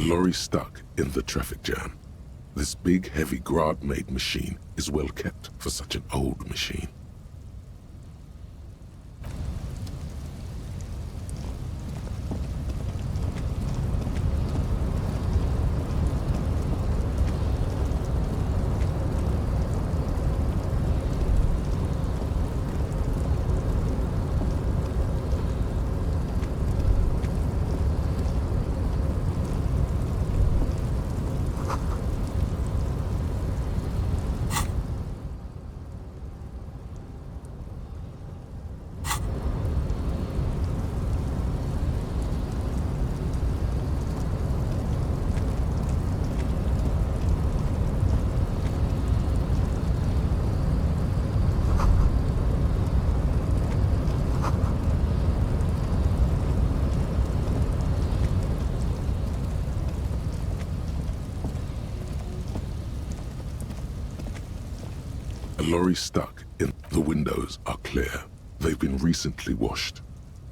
lorry stuck in the traffic jam. This big, heavy Grad-made machine is well kept for such an old machine. A lorry stuck in the windows are clear. They've been recently washed.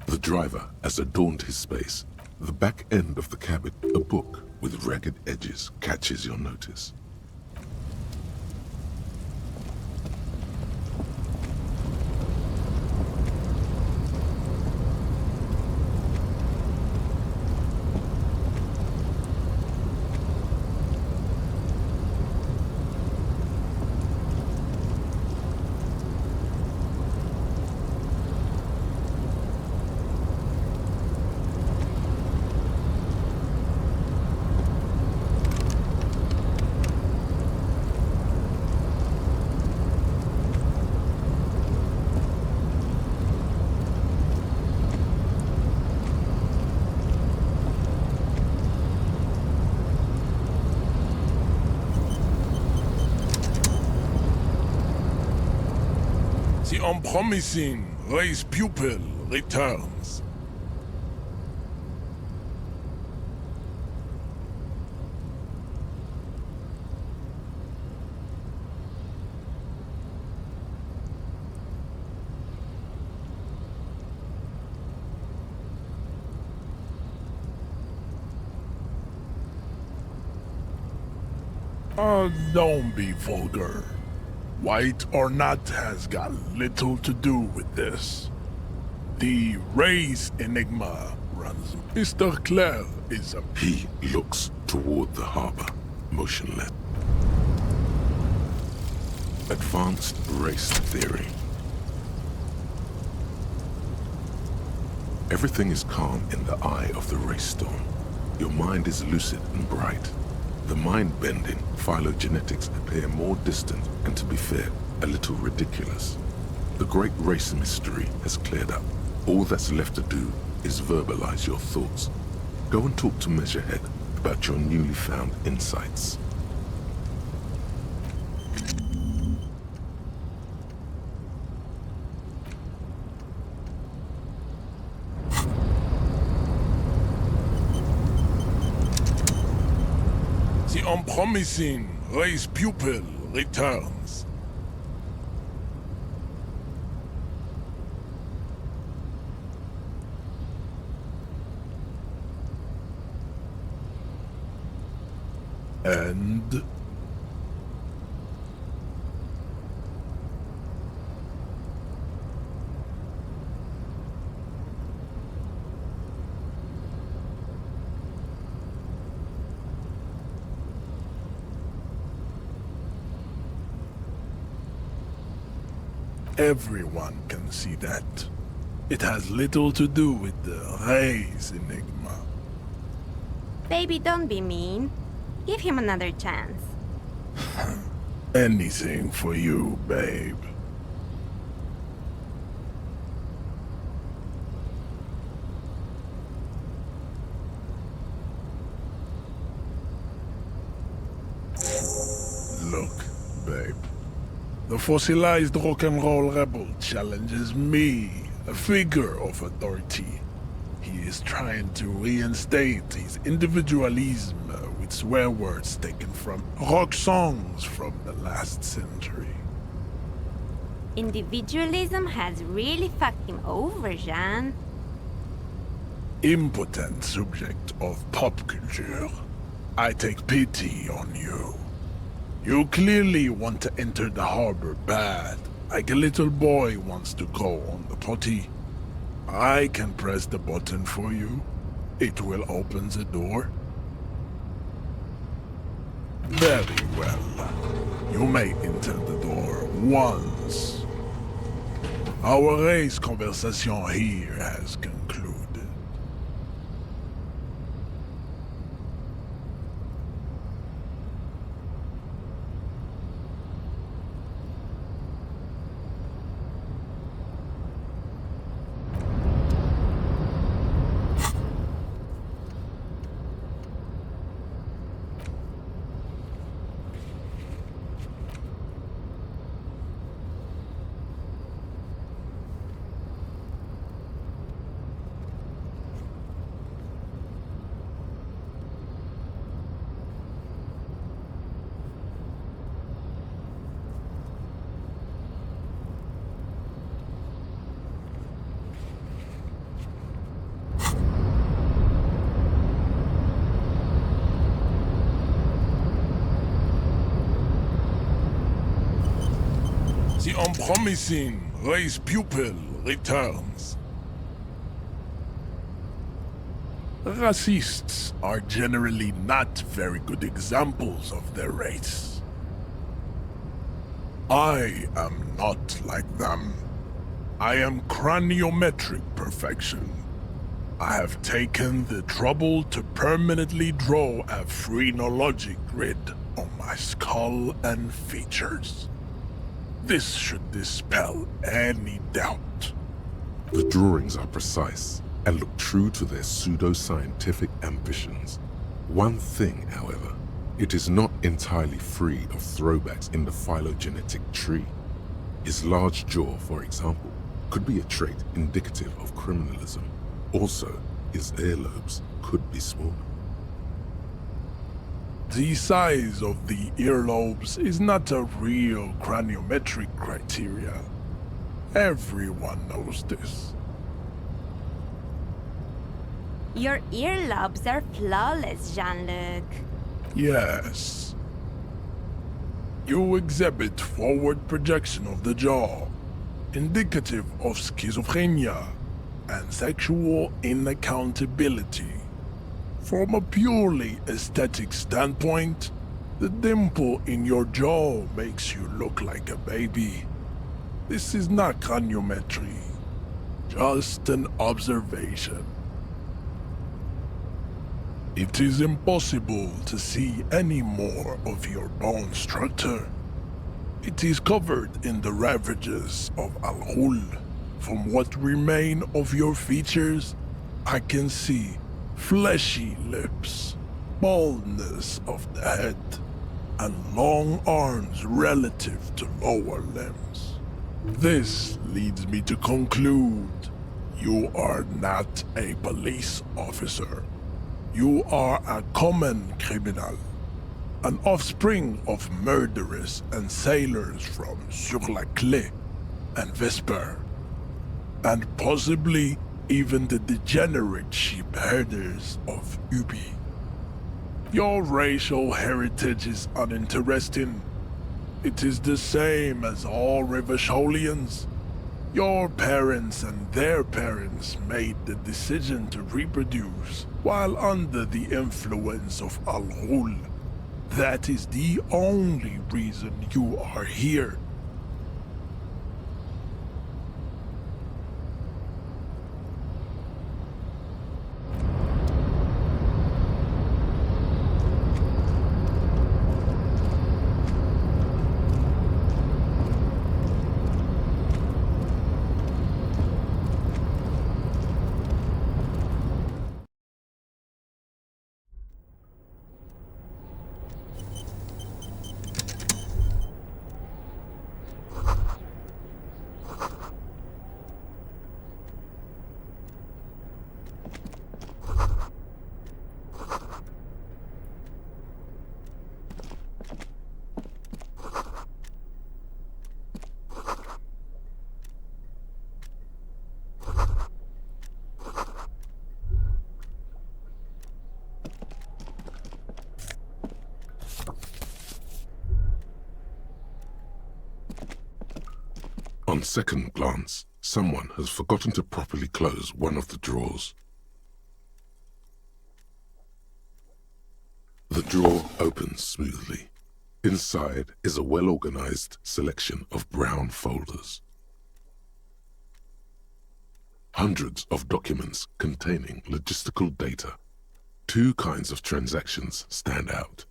The driver has adorned his space. The back end of the cabin, a book with ragged edges, catches your notice. The unpromising race pupil returns. Don't be vulgar. White or not has got little to do with this. The race enigma runs. Mr. Claire is a... He looks toward the harbor, motionless. Advanced race theory. Everything is calm in the eye of the race storm. Your mind is lucid and bright. The mind-bending phylogenetics appear more distant and, to be fair, a little ridiculous. The great race mystery has cleared up. All that's left to do is verbalize your thoughts. Go and talk to Measurehead about your newly found insights. The unpromising race pupil returns. And... everyone can see that. It has little to do with the race enigma. Baby, don't be mean. Give him another chance. Anything for you, babe. Look, babe. The fossilized rock and roll rebel challenges me, a figure of authority. He is trying to reinstate his individualism with swear words taken from rock songs from the last century. Individualism has really fucked him over, Jean. Impotent subject of pop culture. I take pity on you. You clearly want to enter the harbor bad, like a little boy wants to go on the potty. I can press the button for you. It will open the door. Very well. You may enter the door once. Our race conversation here has concluded. The unpromising race pupil returns. Racists are generally not very good examples of their race. I am not like them. I am craniometric perfection. I have taken the trouble to permanently draw a phrenologic grid on my skull and features. This should dispel any doubt. The drawings are precise and look true to their pseudo-scientific ambitions. One thing, however, it is not entirely free of throwbacks in the phylogenetic tree. His large jaw, for example, could be a trait indicative of criminalism. Also, his earlobes could be smaller. The size of the earlobes is not a real craniometric criteria. Everyone knows this. Your earlobes are flawless, Jean-Luc. Yes. You exhibit forward projection of the jaw, indicative of schizophrenia and sexual inaccountability. From a purely aesthetic standpoint, the dimple in your jaw makes you look like a baby. This is not craniometry, just an observation. It is impossible to see any more of your bone structure. It is covered in the ravages of Al-Ghul. From what remain of your features, I can see fleshy lips, baldness of the head, and long arms relative to lower limbs. This leads me to conclude you are not a police officer. You are a common criminal, an offspring of murderers and sailors from Sur-la-Clé and Vesper, and possibly even the degenerate sheep herders of Ubi. Your racial heritage is uninteresting. It is the same as all Rivasholians. Your parents and their parents made the decision to reproduce while under the influence of Al-Ghul. That is the only reason you are here. On second glance, someone has forgotten to properly close one of the drawers. The drawer opens smoothly. Inside is a well-organized selection of brown folders. Hundreds of documents containing logistical data. Two kinds of transactions stand out.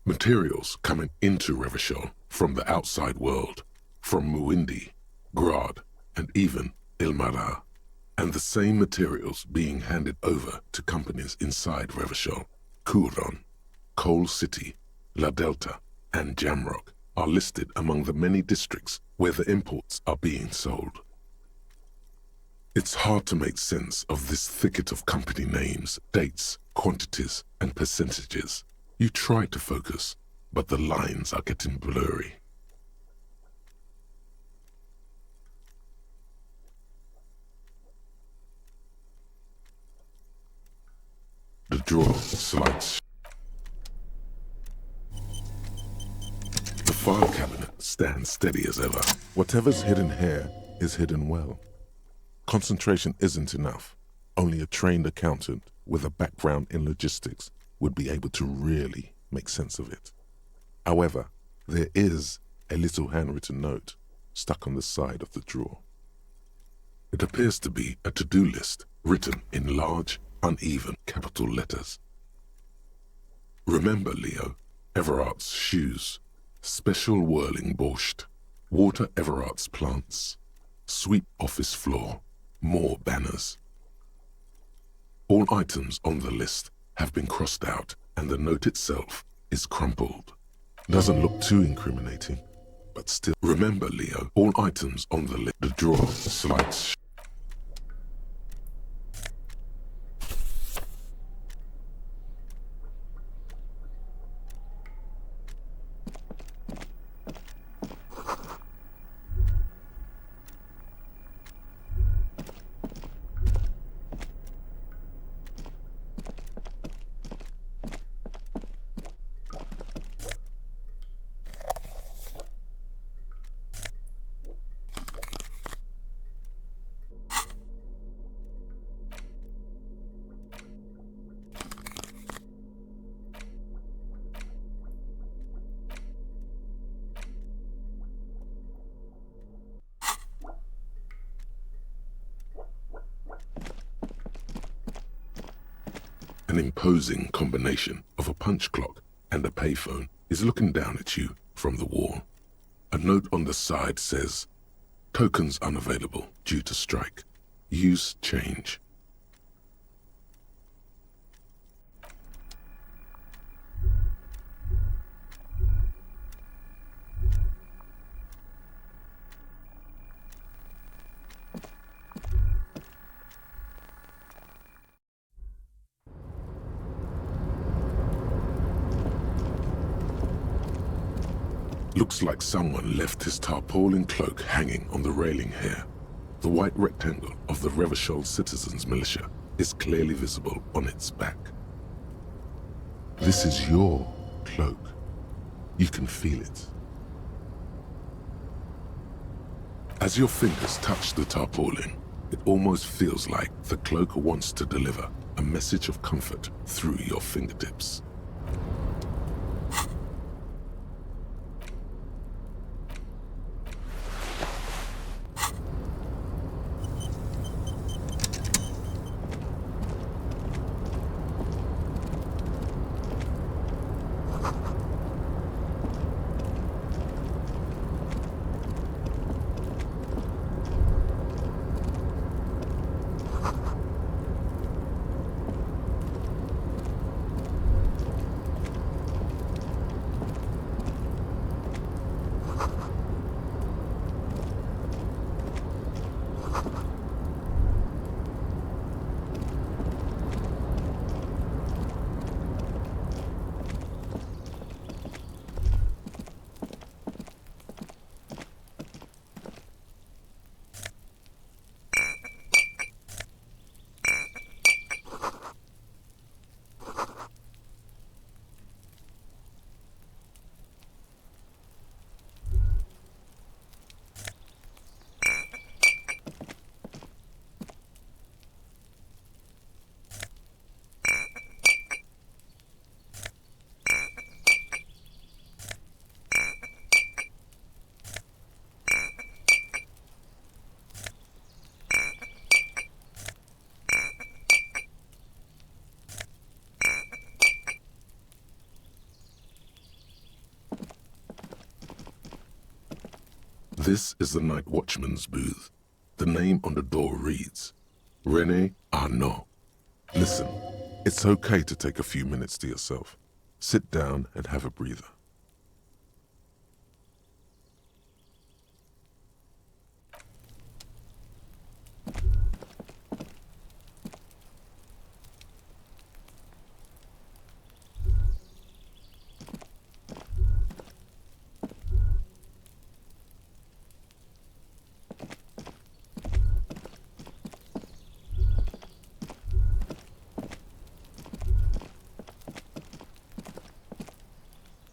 Materials coming into Revachol from the outside world, from Muindi, Grad, and even Ilmara, and the same materials being handed over to companies inside Revachol. Kuron, Coal City, La Delta, and Jamrock are listed among the many districts where the imports are being sold. It's hard to make sense of this thicket of company names, dates, quantities, and percentages. You try to focus, but the lines are getting blurry. The drawer slides. The file cabinet stands steady as ever. Whatever's hidden here is hidden well. Concentration isn't enough. Only a trained accountant with a background in logistics would be able to really make sense of it. However, there is a little handwritten note stuck on the side of the drawer. It appears to be a to-do list written in large, uneven capital letters. Remember, Leo, Everard's shoes, special whirling borscht, water Everard's plants, sweep office floor, more banners. All items on the list have been crossed out and the note itself is crumpled. Doesn't look too incriminating, but still. Remember, Leo, all items on the list. The drawer slides. An imposing combination of a punch clock and a payphone is looking down at you from the wall. A note on the side says, "Tokens unavailable due to strike. Use change." Looks like someone left his tarpaulin cloak hanging on the railing here. The white rectangle of the Revachol Citizens Militia is clearly visible on its back. This is your cloak. You can feel it. As your fingers touch the tarpaulin, it almost feels like the cloak wants to deliver a message of comfort through your fingertips. This is the night watchman's booth. The name on the door reads, René Arnaud. Listen, it's okay to take a few minutes to yourself. Sit down and have a breather.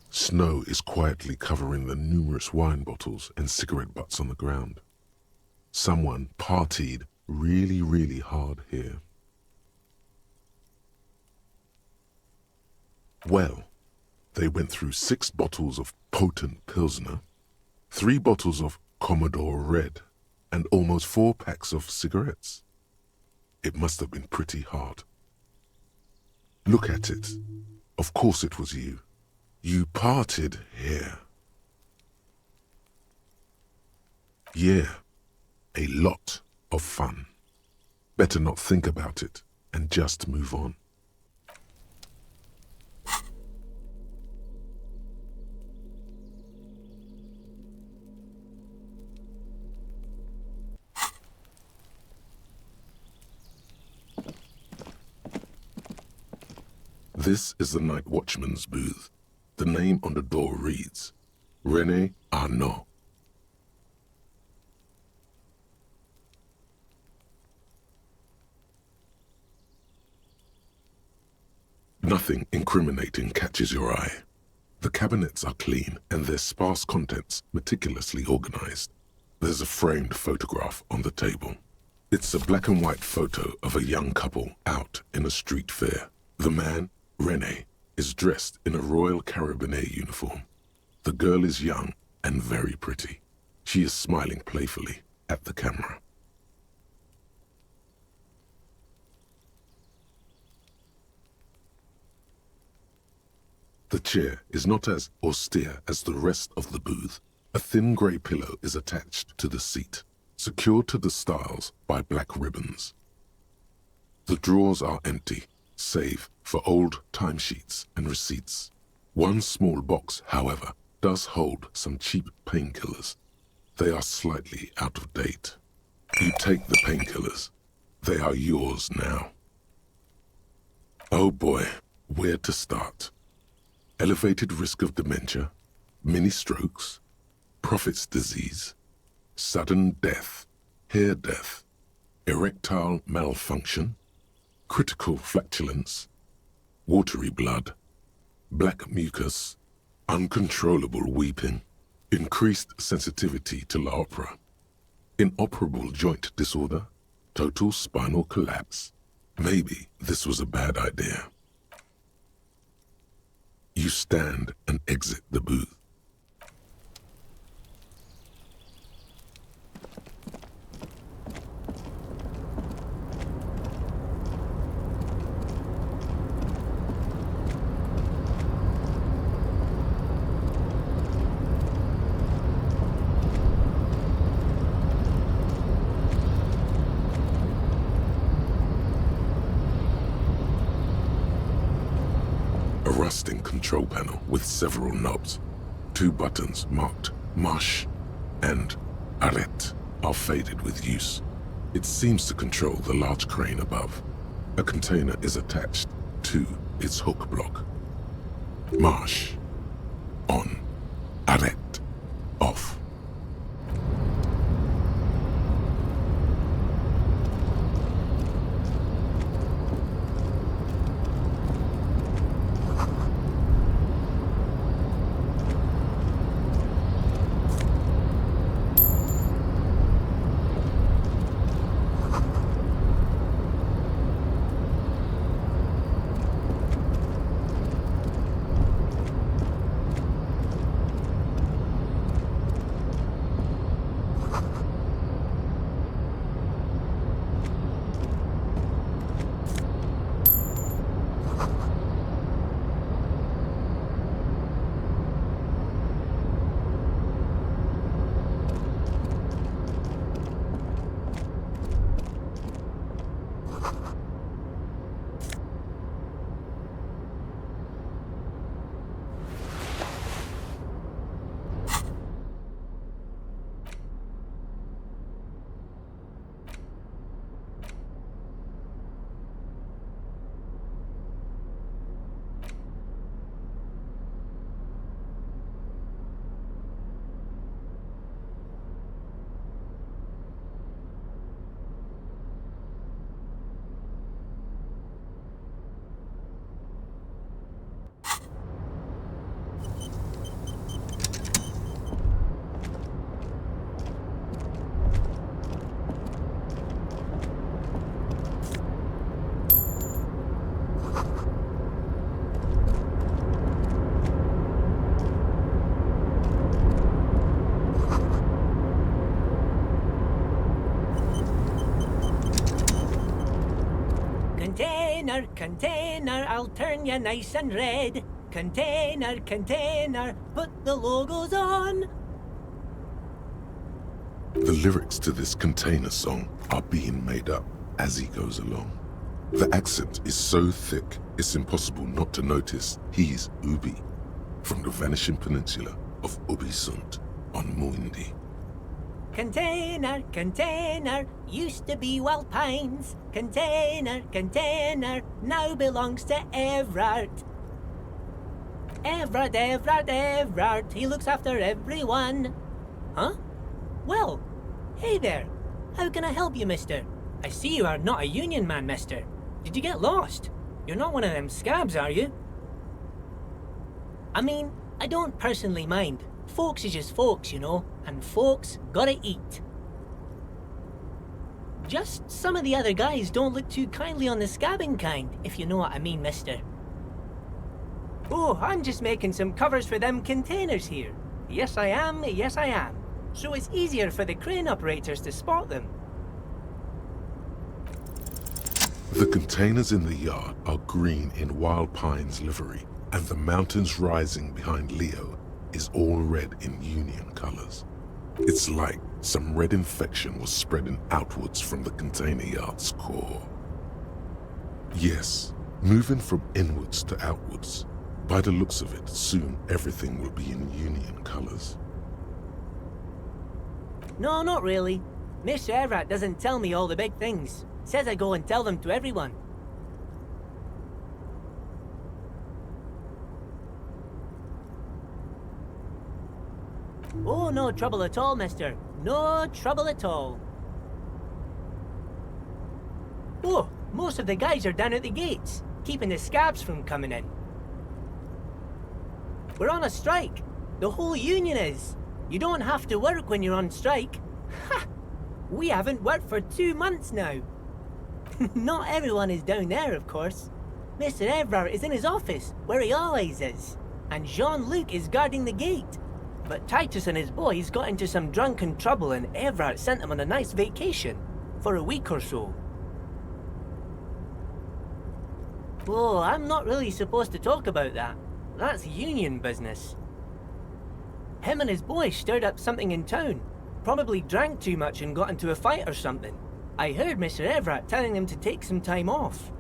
Snow is quietly covering the numerous wine bottles and cigarette butts on the ground. Someone partied really hard here. Well, they went through 6 bottles of potent Pilsner, 3 bottles of Commodore Red, and almost 4 packs of cigarettes. It must have been pretty hard. Look at it. Of course it was you. You partied here. Yeah, a lot of fun. Better not think about it and just move on. This is the night watchman's booth. The name on the door reads, René Arnaud. Nothing incriminating catches your eye. The cabinets are clean and their sparse contents meticulously organized. There's a framed photograph on the table. It's a black and white photo of a young couple out in a street fair. The man, René, is dressed in a Royal Carabinieri uniform. The girl is young and very pretty. She is smiling playfully at the camera. The chair is not as austere as the rest of the booth. A thin grey pillow is attached to the seat, secured to the stiles by black ribbons. The drawers are empty, save for old timesheets and receipts. One small box, however, does hold some cheap painkillers. They are slightly out of date. You take the painkillers. They are yours now. Oh boy, where to start? Elevated risk of dementia, mini-strokes, prophet's disease, sudden death, hair death, erectile malfunction, critical flatulence, watery blood, black mucus, uncontrollable weeping, increased sensitivity to la opera, inoperable joint disorder, total spinal collapse. Maybe this was a bad idea. You stand and exit the booth. A rusting control panel with several knobs. 2 buttons marked Marche and Arrête are faded with use. It seems to control the large crane above. A container is attached to its hook block. Marche. On. Arrête. Off. Container, container, I'll turn you nice and red. Container, container, put the logos on. The lyrics to this container song are being made up as he goes along. The accent is so thick, it's impossible not to notice he's Ubi, from the vanishing peninsula of Ubisund on Muindi. Container, container, used to be Wild Pines. Container, container, now belongs to Everard. Everard, Everard, Everard, he looks after everyone. Huh? Well, hey there. How can I help you, mister? I see you are not a union man, mister. Did you get lost? You're not one of them scabs, are you? I mean, I don't personally mind. Folks is just folks, you know, and folks gotta eat. Just some of the other guys don't look too kindly on the scabbing kind, if you know what I mean, mister. Oh, I'm just making some covers for them containers here. Yes, I am, yes, I am. So it's easier for the crane operators to spot them. The containers in the yard are green in Wild Pine's livery, and the mountains rising behind Leo is all red in Union colors. It's like some red infection was spreading outwards from the container yard's core. Yes, moving from inwards to outwards. By the looks of it, soon everything will be in Union colors. No, not really. Mr. Everett doesn't tell me all the big things. Says I go and tell them to everyone. Oh, no trouble at all, mister. No trouble at all. Oh, most of the guys are down at the gates, keeping the scabs from coming in. We're on a strike. The whole union is. You don't have to work when you're on strike. Ha! We haven't worked for 2 months now. Not everyone is down there, of course. Mr. Everard is in his office, where he always is. And Jean-Luc is guarding the gate. But Titus and his boys got into some drunken trouble and Everard sent them on a nice vacation. For a week or so. Oh, I'm not really supposed to talk about that. That's union business. Him and his boys stirred up something in town. Probably drank too much and got into a fight or something. I heard Mr. Everett telling them to take some time off.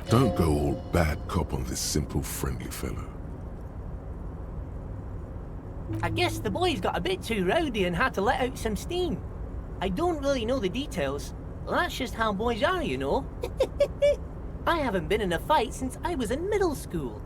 Don't go all bad cop on this simple, friendly fellow. I guess the boys got a bit too rowdy and had to let out some steam. I don't really know the details. That's just how boys are, you know. I haven't been in a fight since I was in middle school.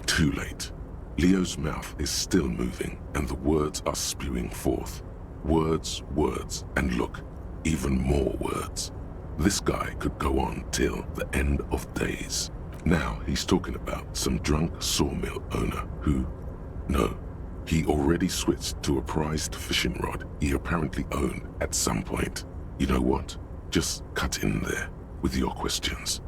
Too late. Leo's mouth is still moving, and the words are spewing forth. Words, words, and look, even more words. This guy could go on till the end of days. Now he's talking about some drunk sawmill owner who... No, he already switched to a prized fishing rod he apparently owned at some point. You know what? Just cut in there with your questions.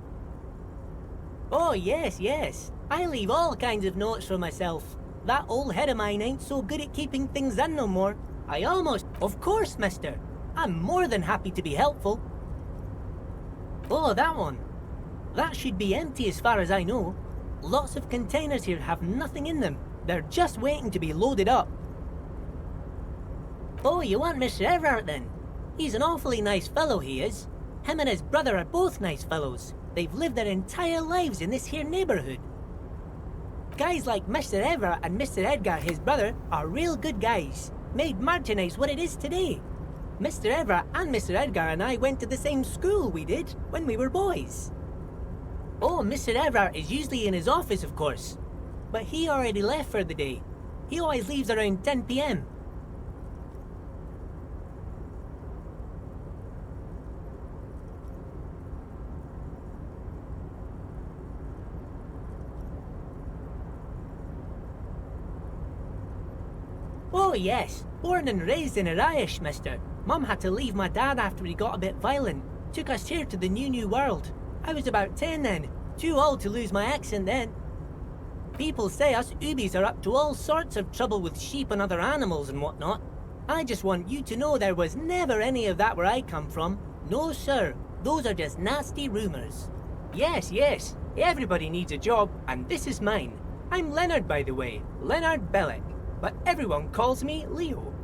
Oh, yes, yes. I leave all kinds of notes for myself. That old head of mine ain't so good at keeping things in no more. I almost... Of course, mister. I'm more than happy to be helpful. Oh, that one. That should be empty as far as I know. Lots of containers here have nothing in them. They're just waiting to be loaded up. Oh, you want Mr. Everett then? He's an awfully nice fellow, he is. Him and his brother are both nice fellows. They've lived their entire lives in this here neighborhood. Guys like Mr. Everett and Mr. Edgar, his brother, are real good guys. Made Martinez what it is today. Mr. Everett and Mr. Edgar and I went to the same school we did when we were boys. Oh, Mr. Everett is usually in his office, of course. But he already left for the day. He always leaves around 10 p.m. Oh yes, born and raised in Irish, mister. Mum had to leave my dad after he got a bit violent. Took us here to the new world. I was about 10 then, too old to lose my accent then. People say us Ubis are up to all sorts of trouble with sheep and other animals and whatnot. I just want you to know there was never any of that where I come from. No sir, those are just nasty rumours. Yes, yes. Everybody needs a job, and this is mine. I'm Leonard, by the way. Leonard Bellick. But everyone calls me Leo.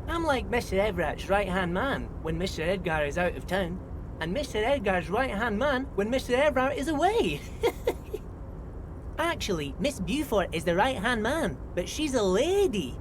I'm like Mr. Everett's right-hand man when Mr. Edgar is out of town, and Mr. Edgar's right-hand man when Mr. Everett is away. Actually, Miss Beaufort is the right-hand man, but she's a lady.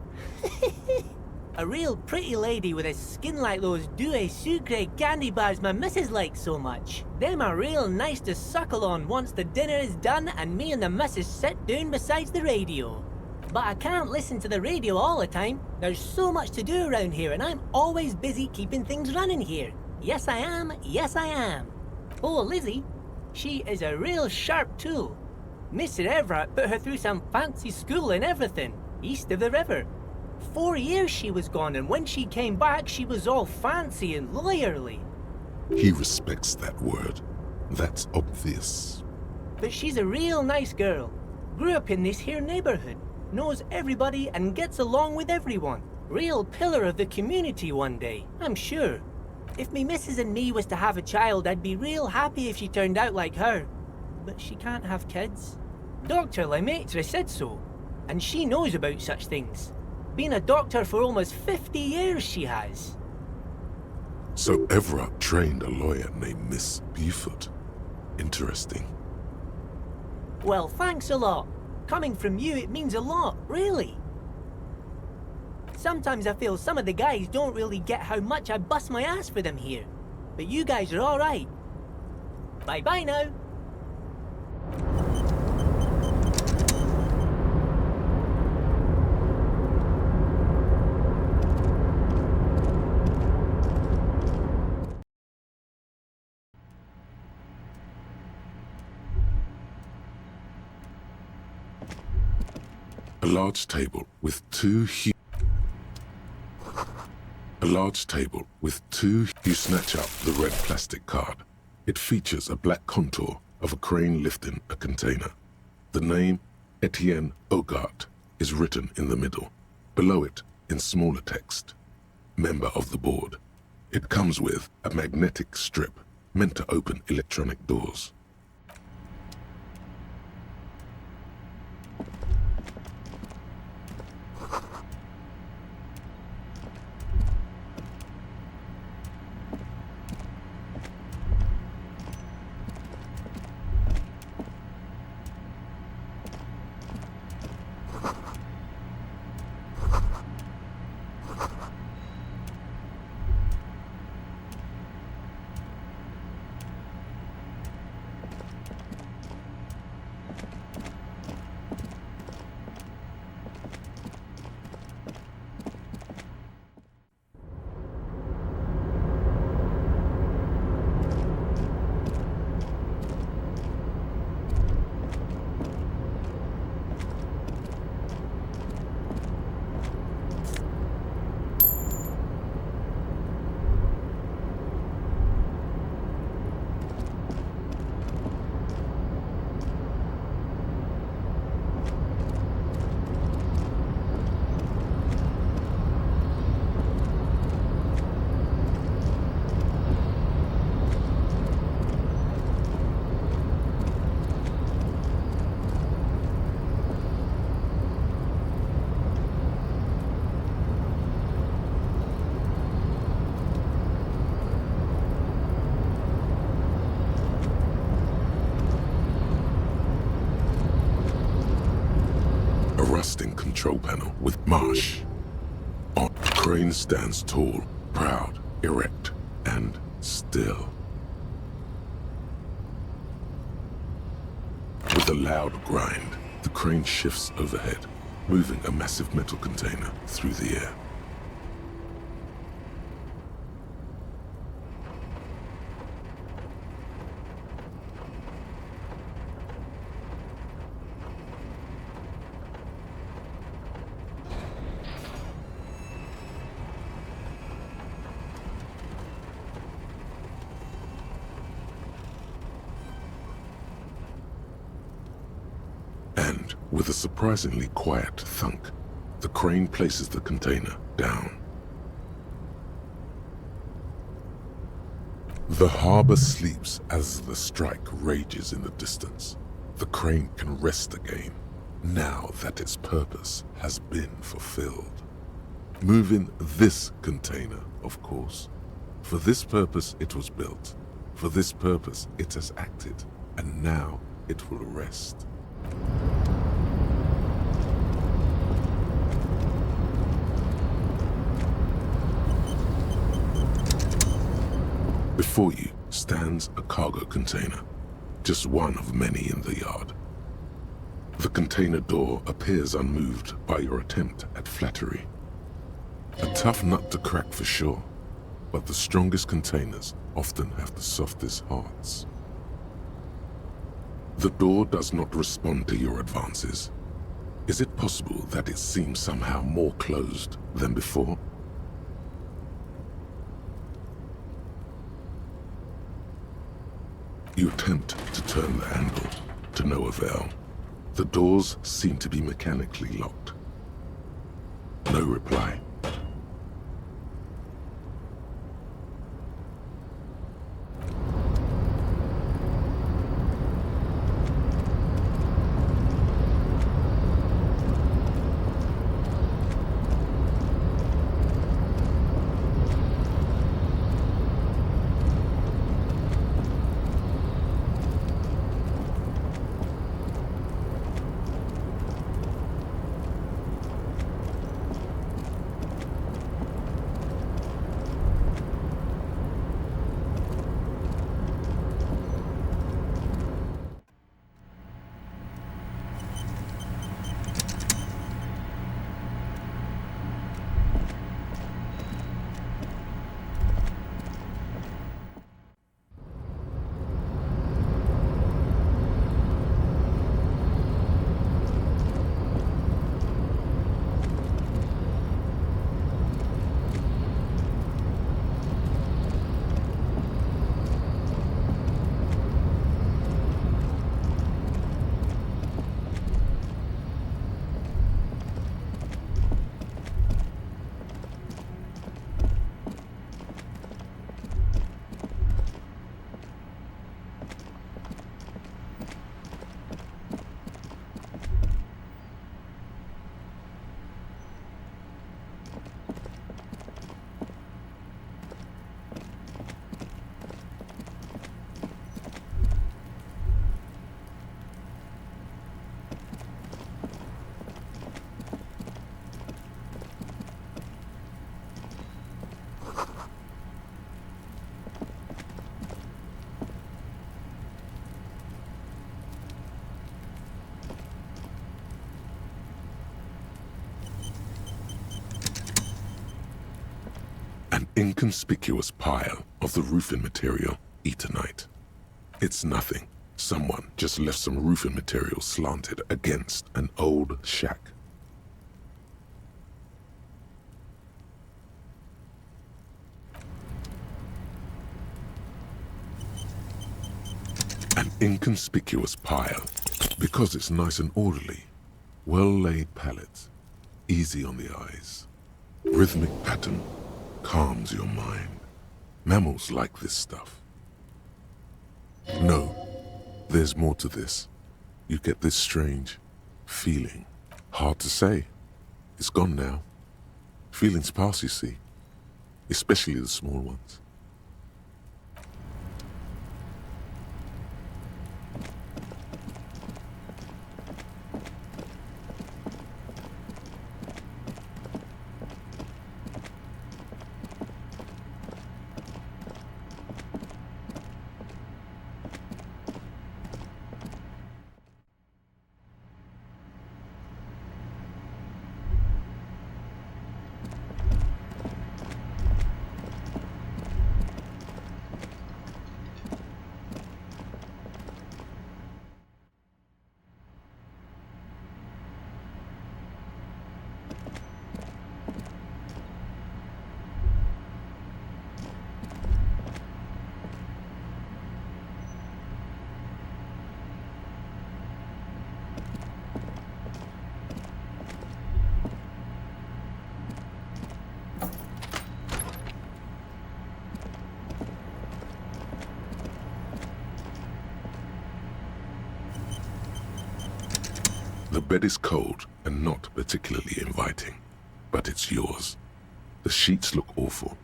A real pretty lady with a skin like those Douai Sucre candy bars my missus likes so much. Them are real nice to suckle on once the dinner is done and me and the missus sit down beside the radio. But I can't listen to the radio all the time. There's so much to do around here and I'm always busy keeping things running here. Yes I am, yes I am. Oh, Lizzie, she is a real sharp tool. Mr. Everett put her through some fancy school and everything, east of the river. 4 years she was gone, and when she came back, she was all fancy and lawyerly. He respects that word. That's obvious. But she's a real nice girl. Grew up in this here neighborhood, knows everybody and gets along with everyone. Real pillar of the community one day, I'm sure. If me missus and me was to have a child, I'd be real happy if she turned out like her. But she can't have kids. Dr. Lemaitre said so, and she knows about such things. Been a doctor for almost 50 years she has. So Everett trained a lawyer named Miss Beaufort. Interesting. Well, thanks a lot. Coming from you, it means a lot, really. Sometimes I feel some of the guys don't really get how much I bust my ass for them here. But you guys are alright. Bye-bye now. A large table with two you snatch up the red plastic card. It features a black contour of a crane lifting a container. The name, Etienne Hogarth, is written in the middle. Below it, in smaller text, member of the board. It comes with a magnetic strip meant to open electronic doors. Rusting control panel with marsh. On the crane stands tall, proud, erect, and still. With a loud grind, the crane shifts overhead, moving a massive metal container through the air. And with a surprisingly quiet thunk, the crane places the container down. The harbor sleeps as the strike rages in the distance. The crane can rest again, now that its purpose has been fulfilled. Moving this container, of course. For this purpose it was built. For this purpose it has acted, and now it will rest. Before you stands a cargo container, just one of many in the yard. The container door appears unmoved by your attempt at flattery. A tough nut to crack for sure, but the strongest containers often have the softest hearts. The door does not respond to your advances. Is it possible that it seems somehow more closed than before? You attempt to turn the handle, to no avail. The doors seem to be mechanically locked. No reply. An inconspicuous pile of the roofing material, Eternite. It's nothing. Someone just left some roofing material slanted against an old shack. An inconspicuous pile, because it's nice and orderly. Well-laid pallets, easy on the eyes. Rhythmic pattern calms your mind. Mammals like this stuff. No, there's more to this. You get this strange feeling. Hard to say. It's gone now. Feelings pass, you see. Especially the small ones. The bed is cold and not particularly inviting, but it's yours. The sheets look awful.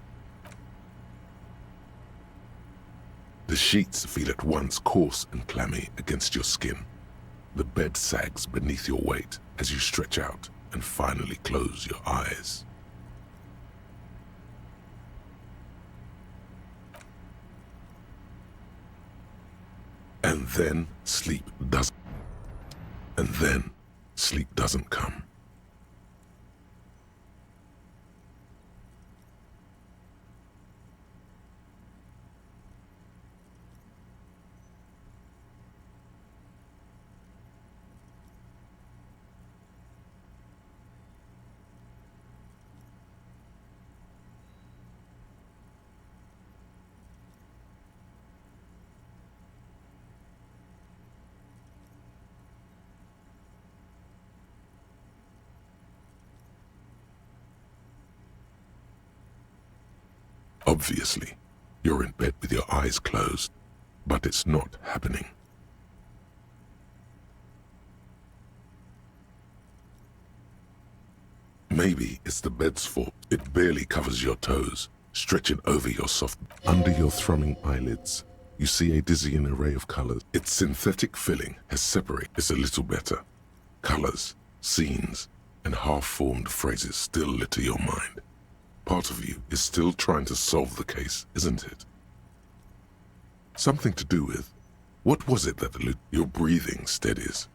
The sheets feel at once coarse and clammy against your skin. The bed sags beneath your weight as you stretch out and finally close your eyes. And then sleep doesn't come. Obviously, you're in bed with your eyes closed, but it's not happening. Maybe it's the bed's fault. It barely covers your toes, stretching over your soft. Under your thrumming eyelids, you see a dizzying array of colors. Its synthetic filling has separated. It's a little better. Colors, scenes, and half-formed phrases still litter your mind. Part of you is still trying to solve the case, isn't it? Something to do with, what was it that your breathing steadies?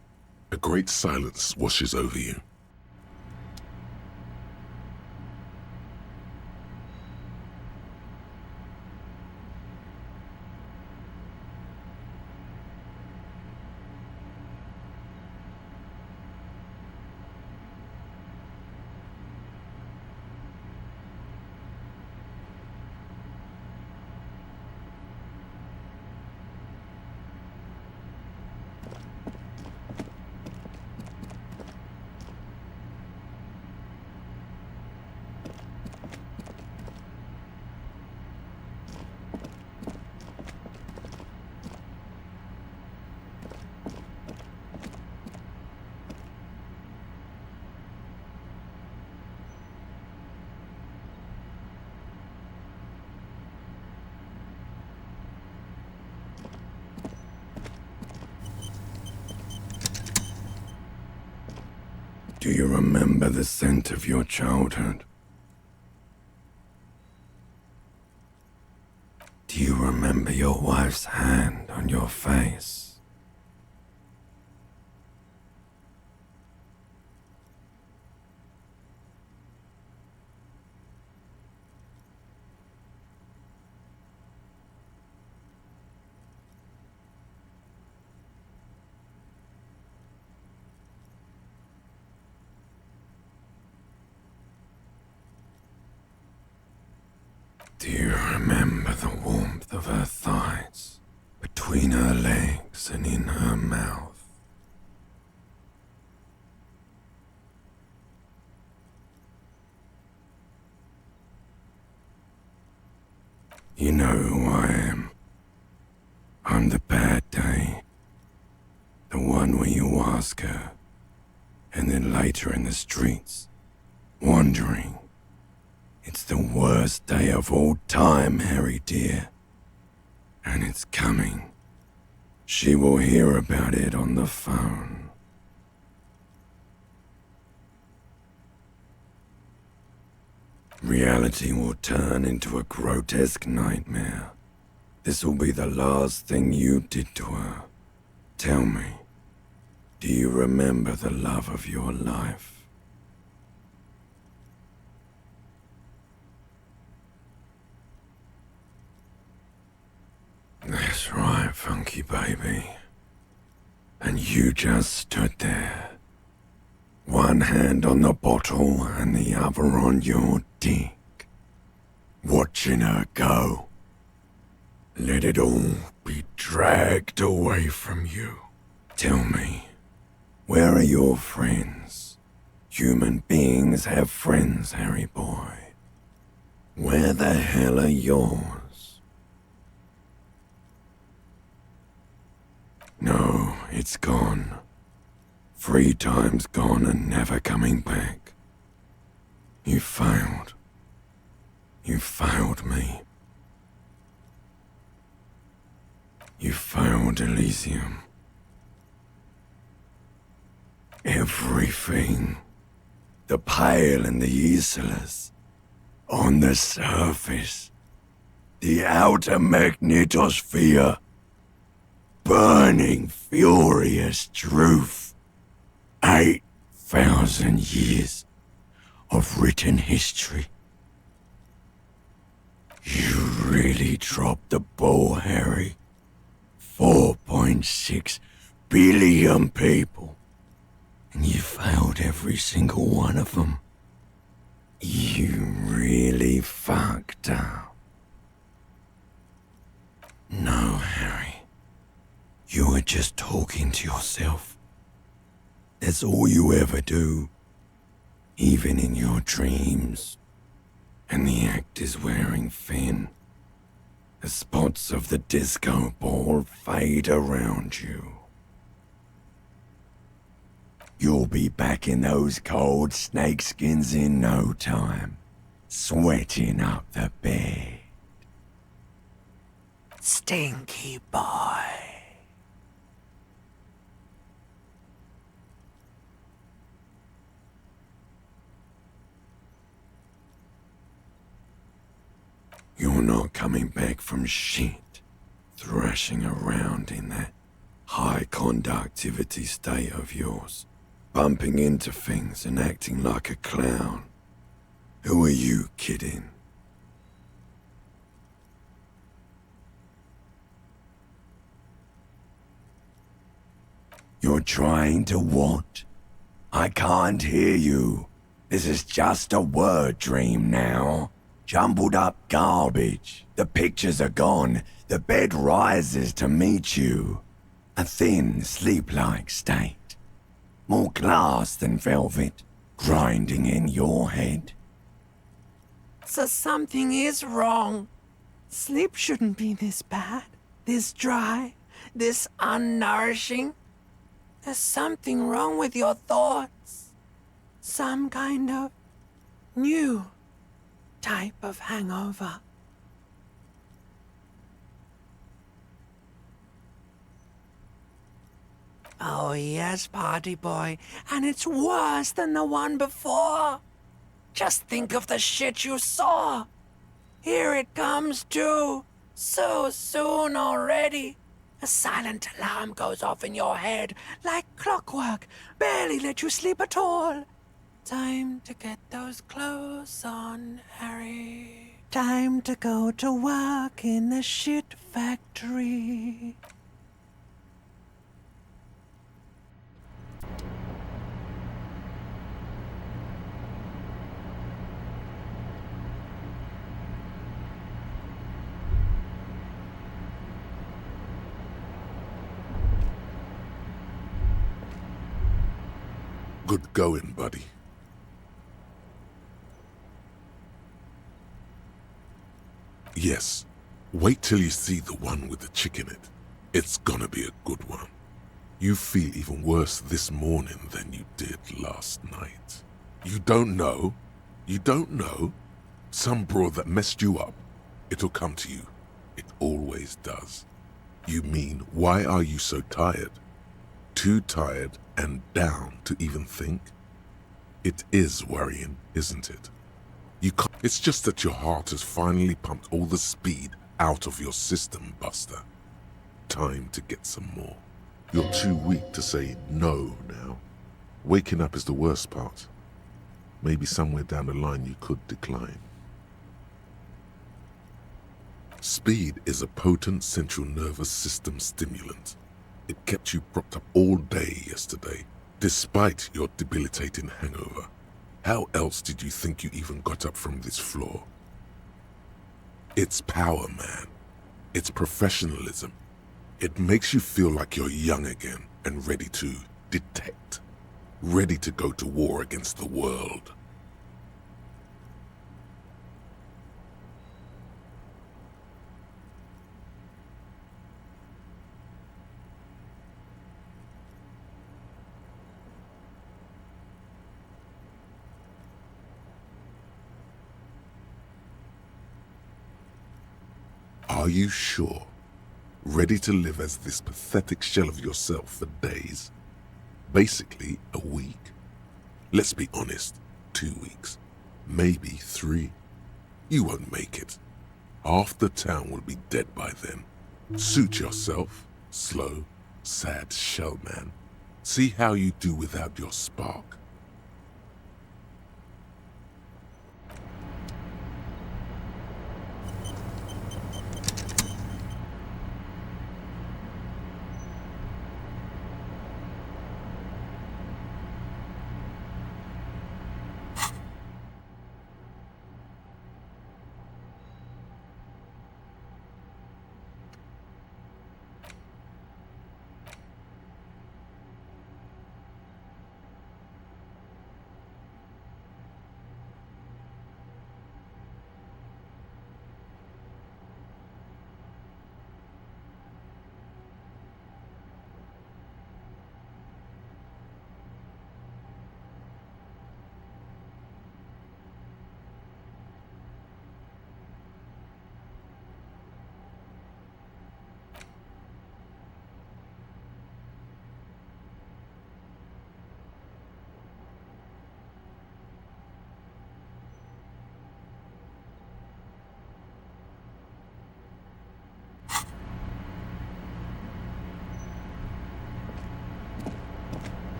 A great silence washes over you. Do you remember the scent of your childhood? Do you remember your wife's hand on your face? Do you remember the warmth of her thighs, between her legs and in her mouth? You know who I am. I'm the bad day. The one where you ask her, and then later in the streets, wandering. It's the worst day of all time, Harry dear. And it's coming. She will hear about it on the phone. Reality will turn into a grotesque nightmare. This will be the last thing you did to her. Tell me, do you remember the love of your life? That's right, funky baby. And you just stood there. One hand on the bottle and the other on your dick. Watching her go. Let it all be dragged away from you. Tell me, where are your friends? Human beings have friends, Harry boy. Where the hell are yours? No, it's gone. 3 times gone and never coming back. You failed. You failed me. You failed Elysium. Everything. The Pale and the Islas. On the surface. The outer magnetosphere. Burning, furious truth. 8,000 years of written history. You really dropped the ball, Harry. 4.6 billion people. And you failed every single one of them. You really fucked up. No, Harry. You were just talking to yourself. That's all you ever do. Even in your dreams. And the act is wearing thin. The spots of the disco ball fade around you. You'll be back in those cold snakeskins in no time, sweating up the bed. Stinky boy. You're not coming back from shit, thrashing around in that high conductivity state of yours, bumping into things and acting like a clown. Who are you kidding? You're trying to what? I can't hear you. This is just a word dream now. Jumbled up garbage. The pictures are gone. The bed rises to meet you. A thin, sleep-like state. More glass than velvet, grinding in your head. So something is wrong. Sleep shouldn't be this bad, this dry, this unnourishing. There's something wrong with your thoughts. Some kind of new type of hangover. Oh yes, party boy, and it's worse than the one before. Just think of the shit you saw. Here it comes too, so soon already. A silent alarm goes off in your head like clockwork, barely let you sleep at all. Time to get those clothes on, Harry. Time to go to work in the shit factory. Good going, buddy. Yes, wait till you see the one with the chick in it. It's gonna be a good one. You feel even worse this morning than you did last night. You don't know? You don't know? Some broad that messed you up. It'll come to you. It always does. You mean, why are you so tired? Too tired and down to even think? It is worrying, isn't it? You can't, it's just that your heart has finally pumped all the speed out of your system, Buster. Time to get some more. You're too weak to say no now. Waking up is the worst part. Maybe somewhere down the line you could decline. Speed is a potent central nervous system stimulant. It kept you propped up all day yesterday, despite your debilitating hangover. How else did you think you even got up from this floor? It's power, man. It's professionalism. It makes you feel like you're young again and ready to detect. Ready to go to war against the world. Are you sure? Ready to live as this pathetic shell of yourself for days? Basically, a week. Let's be honest, 2 weeks. Maybe 3. You won't make it. Half the town will be dead by then. Suit yourself, slow, sad shell man. See how you do without your spark.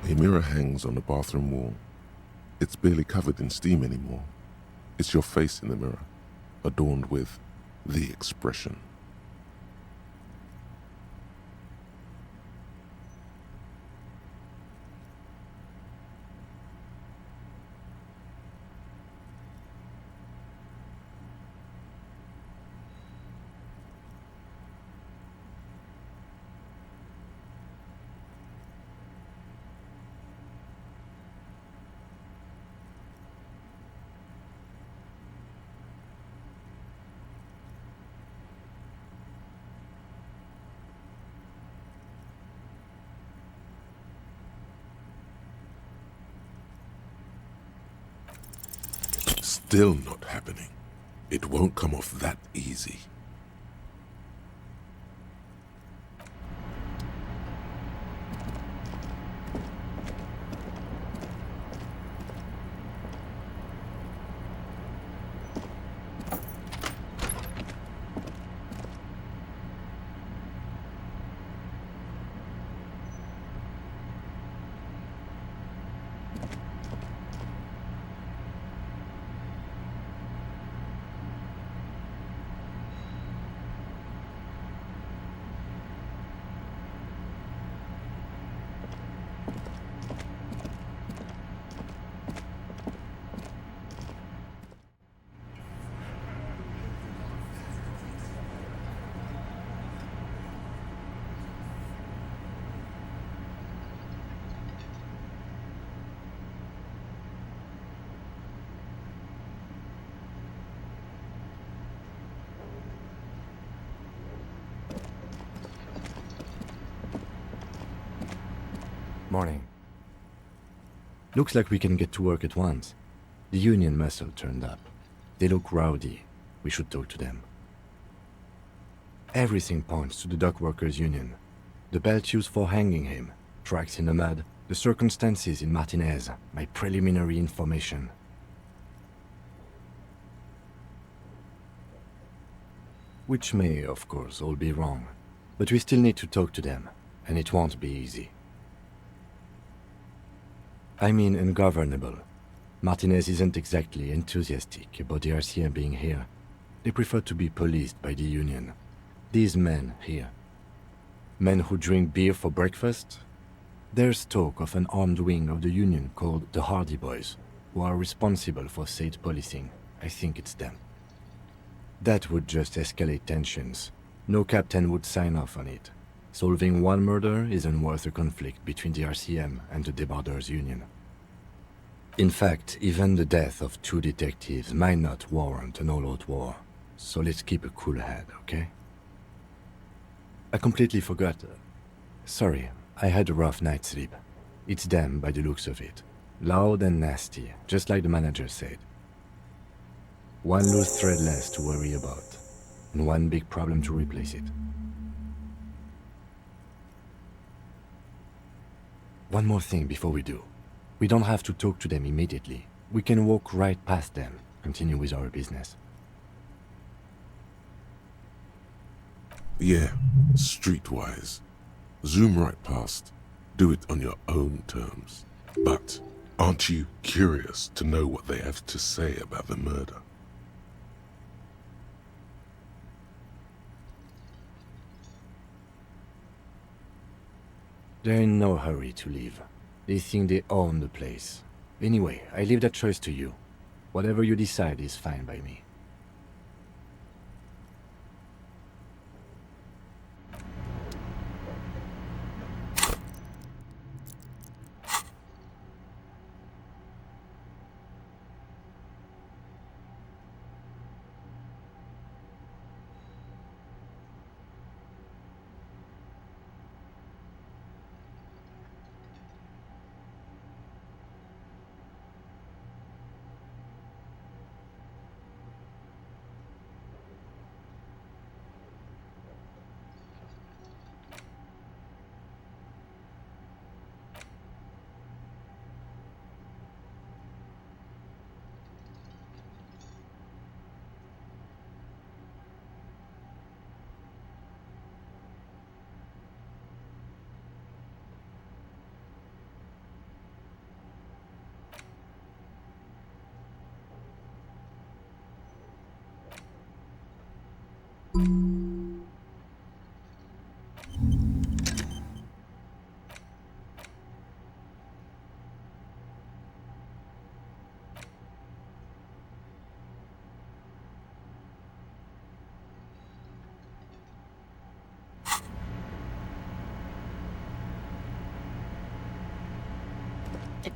A mirror hangs on the bathroom wall. It's barely covered in steam anymore. It's your face in the mirror, adorned with the expression. Still not happening. It won't come off that easy. Morning. Looks like we can get to work at once. The union muscle turned up. They look rowdy. We should talk to them. Everything points to the dock workers' union. The belt used for hanging him, tracks in the mud, the circumstances in Martinez, my preliminary information. Which may, of course, all be wrong. But we still need to talk to them, and it won't be easy. I mean ungovernable. Martinez isn't exactly enthusiastic about the RCM being here. They prefer to be policed by the union. These men here. Men who drink beer for breakfast? There's talk of an armed wing of the Union called the Hardy Boys, who are responsible for state policing. I think it's them. That would just escalate tensions. No captain would sign off on it. Solving one murder isn't worth a conflict between the RCM and the Debarders Union. In fact, even the death of 2 detectives might not warrant an all-out war. So let's keep a cool head, okay? I completely forgot. Sorry, I had a rough night's sleep. It's them by the looks of it. Loud and nasty, just like the manager said. One loose thread less to worry about, and one big problem to replace it. One more thing before we do. We don't have to talk to them immediately. We can walk right past them, continue with our business. Yeah, streetwise. Zoom right past. Do it on your own terms. But aren't you curious to know what they have to say about the murder? They're in no hurry to leave. They think they own the place. Anyway, I leave that choice to you. Whatever you decide is fine by me.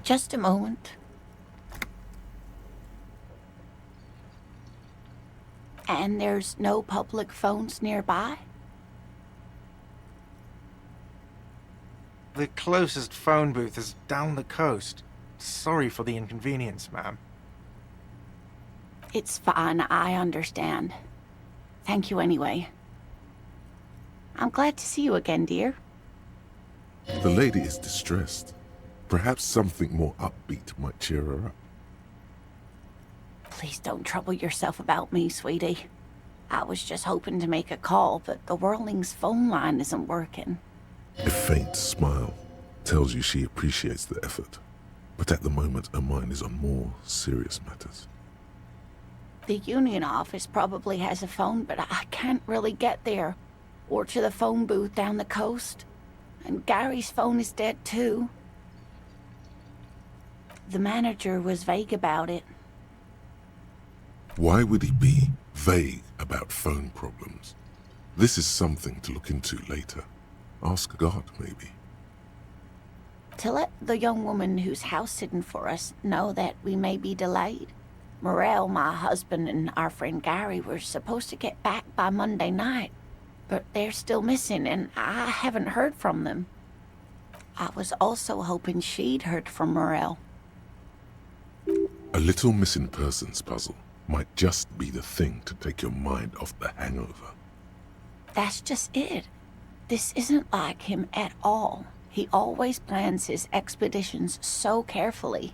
Just a moment. And there's no public phones nearby? The closest phone booth is down the coast. Sorry for the inconvenience, ma'am. It's fine, I understand. Thank you anyway. I'm glad to see you again, dear. The lady is distressed. Perhaps something more upbeat might cheer her up. Please don't trouble yourself about me, sweetie. I was just hoping to make a call, but the Whirling's phone line isn't working. A faint smile tells you she appreciates the effort, but at the moment her mind is on more serious matters. The Union office probably has a phone, but I can't really get there, or to the phone booth down the coast. And Gary's phone is dead too. The manager was vague about it. Why would he be vague about phone problems? This is something to look into later. Ask God, maybe. To let the young woman who's house-sitting for us know that we may be delayed. Morel, my husband, and our friend Gary were supposed to get back by Monday night, but they're still missing, and I haven't heard from them. I was also hoping she'd heard from Morel. A little missing persons puzzle might just be the thing to take your mind off the hangover. That's just it. This isn't like him at all. He always plans his expeditions so carefully.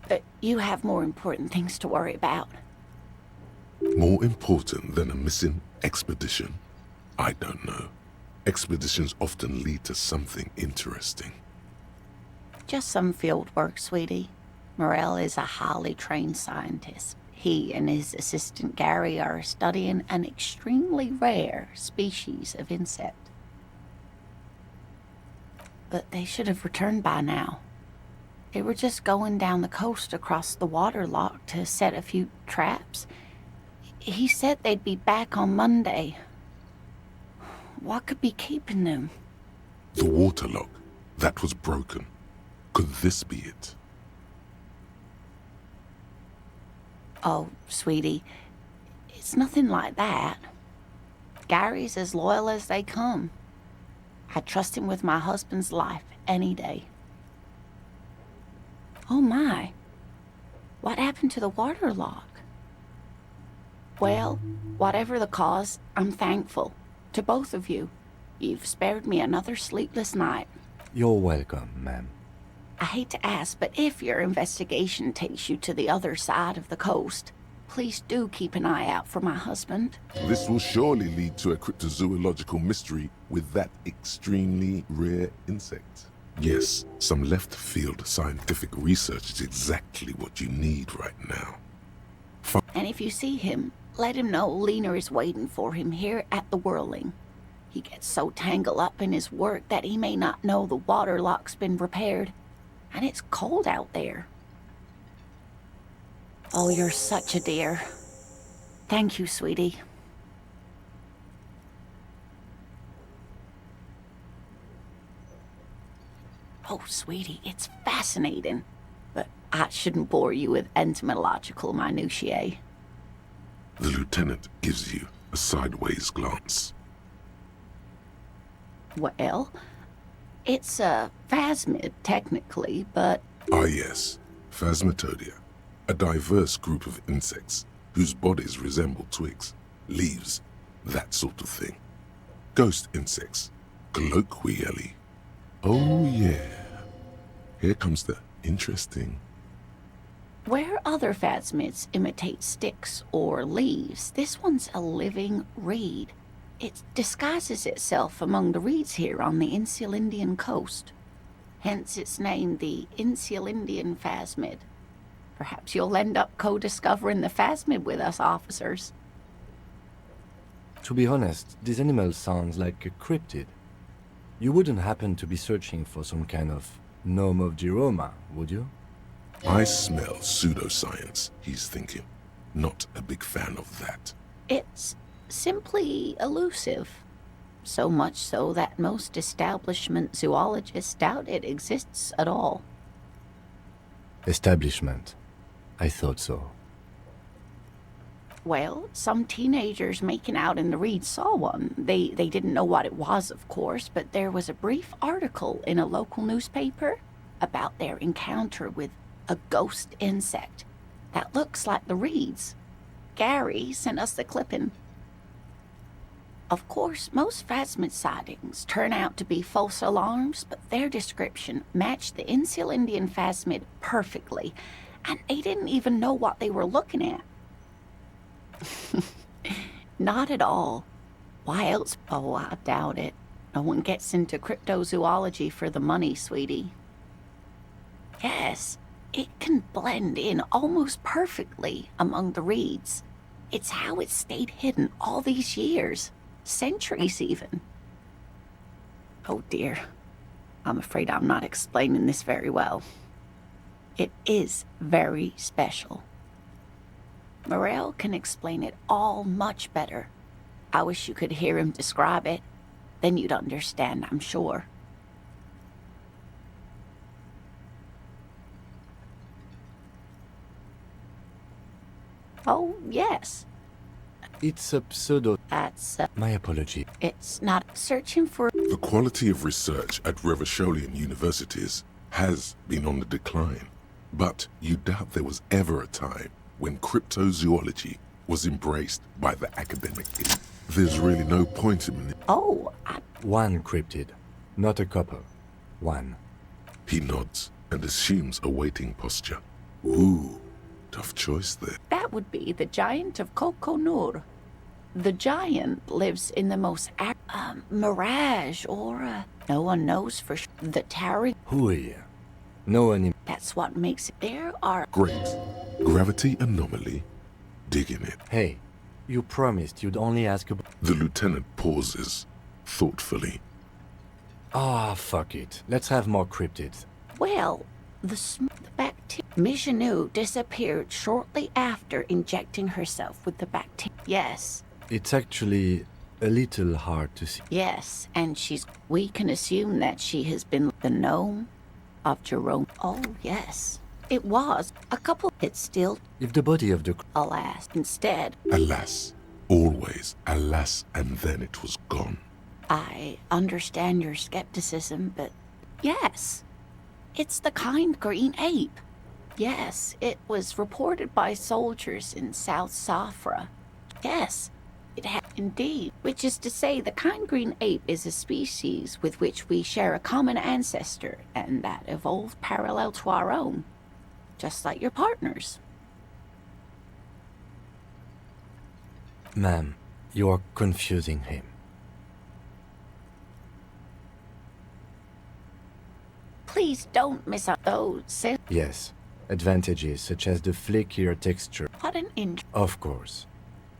But you have more important things to worry about. More important than a missing expedition? I don't know. Expeditions often lead to something interesting. Just some field work, sweetie. Morel is a highly trained scientist. He and his assistant Gary are studying an extremely rare species of insect. But they should have returned by now. They were just going down the coast across the waterlock to set a few traps. He said they'd be back on Monday. What could be keeping them? The waterlock. That was broken. Could this be it? Oh, sweetie, it's nothing like that. Gary's as loyal as they come. I trust him with my husband's life any day. Oh my, what happened to the waterlock? Well, whatever the cause, I'm thankful. To both of you. You've spared me another sleepless night. You're welcome, ma'am. I hate to ask, but if your investigation takes you to the other side of the coast, please do keep an eye out for my husband. This will surely lead to a cryptozoological mystery with that extremely rare insect. Yes, some left-field scientific research is exactly what you need right now. And if you see him, let him know Lena is waiting for him here at the Whirling. He gets so tangled up in his work that he may not know the waterlock's been repaired. And it's cold out there. Oh, you're such a dear. Thank you, sweetie. Oh, sweetie, it's fascinating. But I shouldn't bore you with entomological minutiae. The lieutenant gives you a sideways glance. Well, it's a phasmid, technically, but... Ah yes, Phasmatodia. A diverse group of insects whose bodies resemble twigs, leaves, that sort of thing. Ghost insects, colloquially. Oh yeah. Here comes the interesting. Where other phasmids imitate sticks or leaves, this one's a living reed. It disguises itself among the reeds here on the Insulindian coast. Hence its name, the Insulindian phasmid. Perhaps you'll end up co-discovering the phasmid with us, officers. To be honest, this animal sounds like a cryptid. You wouldn't happen to be searching for some kind of gnome of Jeroma, would you? I smell pseudoscience, he's thinking. Not a big fan of that. It's simply elusive. So much so that most establishment zoologists doubt it exists at all. Establishment. I thought so. Well, some teenagers making out in the reeds saw one. They didn't know what it was, of course, but there was a brief article in a local newspaper about their encounter with a ghost insect that looks like the reeds. Gary sent us the clipping. Of course, most phasmid sightings turn out to be false alarms, but their description matched the Insulindian phasmid perfectly, and they didn't even know what they were looking at. Not at all. Why else? Oh, I doubt it. No one gets into cryptozoology for the money, sweetie. Yes, it can blend in almost perfectly among the reeds. It's how it stayed hidden all these years. Centuries, even. Oh, dear. I'm afraid I'm not explaining this very well. It is very special. Morel can explain it all much better. I wish you could hear him describe it. Then you'd understand, I'm sure. Oh, yes. It's a pseudo... That's... My apology. It's not searching for... The quality of research at Revacholian universities has been on the decline. But you doubt there was ever a time when cryptozoology was embraced by the academic elite. There's really no point in... Oh, One cryptid, not a couple. One. He nods and assumes a waiting posture. Ooh, tough choice there. that would be the giant of Kokonur. The giant lives in the most mirage, or no one knows for sure. The towering... Hui. No one... That's what makes it... There are... Great. Gravity anomaly? digging it. Hey, you promised you'd only ask about... The lieutenant pauses, thoughtfully. Ah, fuck it. Let's have more cryptids. Well, the bacteria. Michanu disappeared shortly after injecting herself with the bacteria. Yes. It's actually a little hard to see. Yes, and we can assume that she has been the gnome of Jerome. Oh, yes. It was. A couple. It's still. If the body of the... Alas. Instead. Alas. Always. Alas, and then it was gone. I understand your skepticism, but yes. It's the kind green ape. Yes, it was reported by soldiers in South Safra. Yes, it had indeed. Which is to say, the kind green ape is a species with which we share a common ancestor, and that evolved parallel to our own. Just like your partners. Ma'am, you are confusing him. Please don't miss out those. Yes, advantages such as the flakier texture. What an Of course.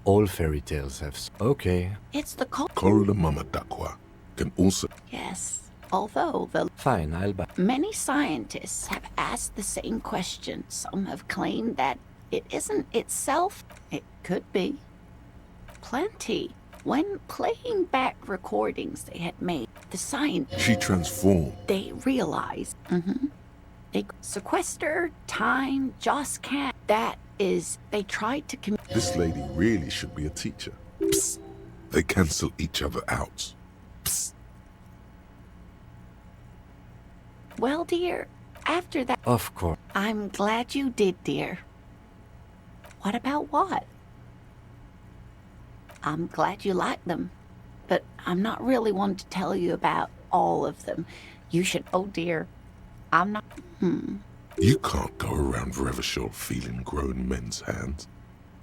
All fairy tales have... Okay. It's the Kola Mama Dakwa can also... Yes. Although the... Fine, I'll buy... Many scientists have asked the same question. Some have claimed that it isn't itself. It could be. Plenty. When playing back recordings they had made, the scientists... She transformed. They realized... They sequester, time, just can't... That is... They tried to... This lady really should be a teacher. Psst. They cancel each other out. Psst. Well, dear, after that... Of course. I'm glad you did, dear. What about what? I'm glad you like them, but I'm not really one to tell you about all of them. You should... Oh, dear. I'm not... You can't go around Revachol feeling grown men's hands.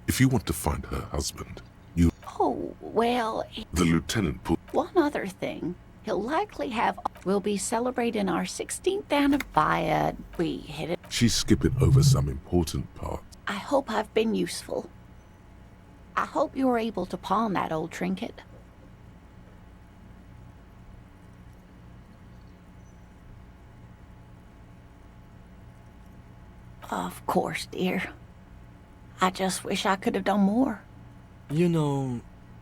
If you want to find her husband, you... Oh, well... The lieutenant put... One other thing. He'll likely have... We'll be celebrating our 16th anniversary. We hit it. She's skipping over some important part. I hope I've been useful. I hope you were able to pawn that old trinket. Of course, dear. I just wish I could have done more. You know...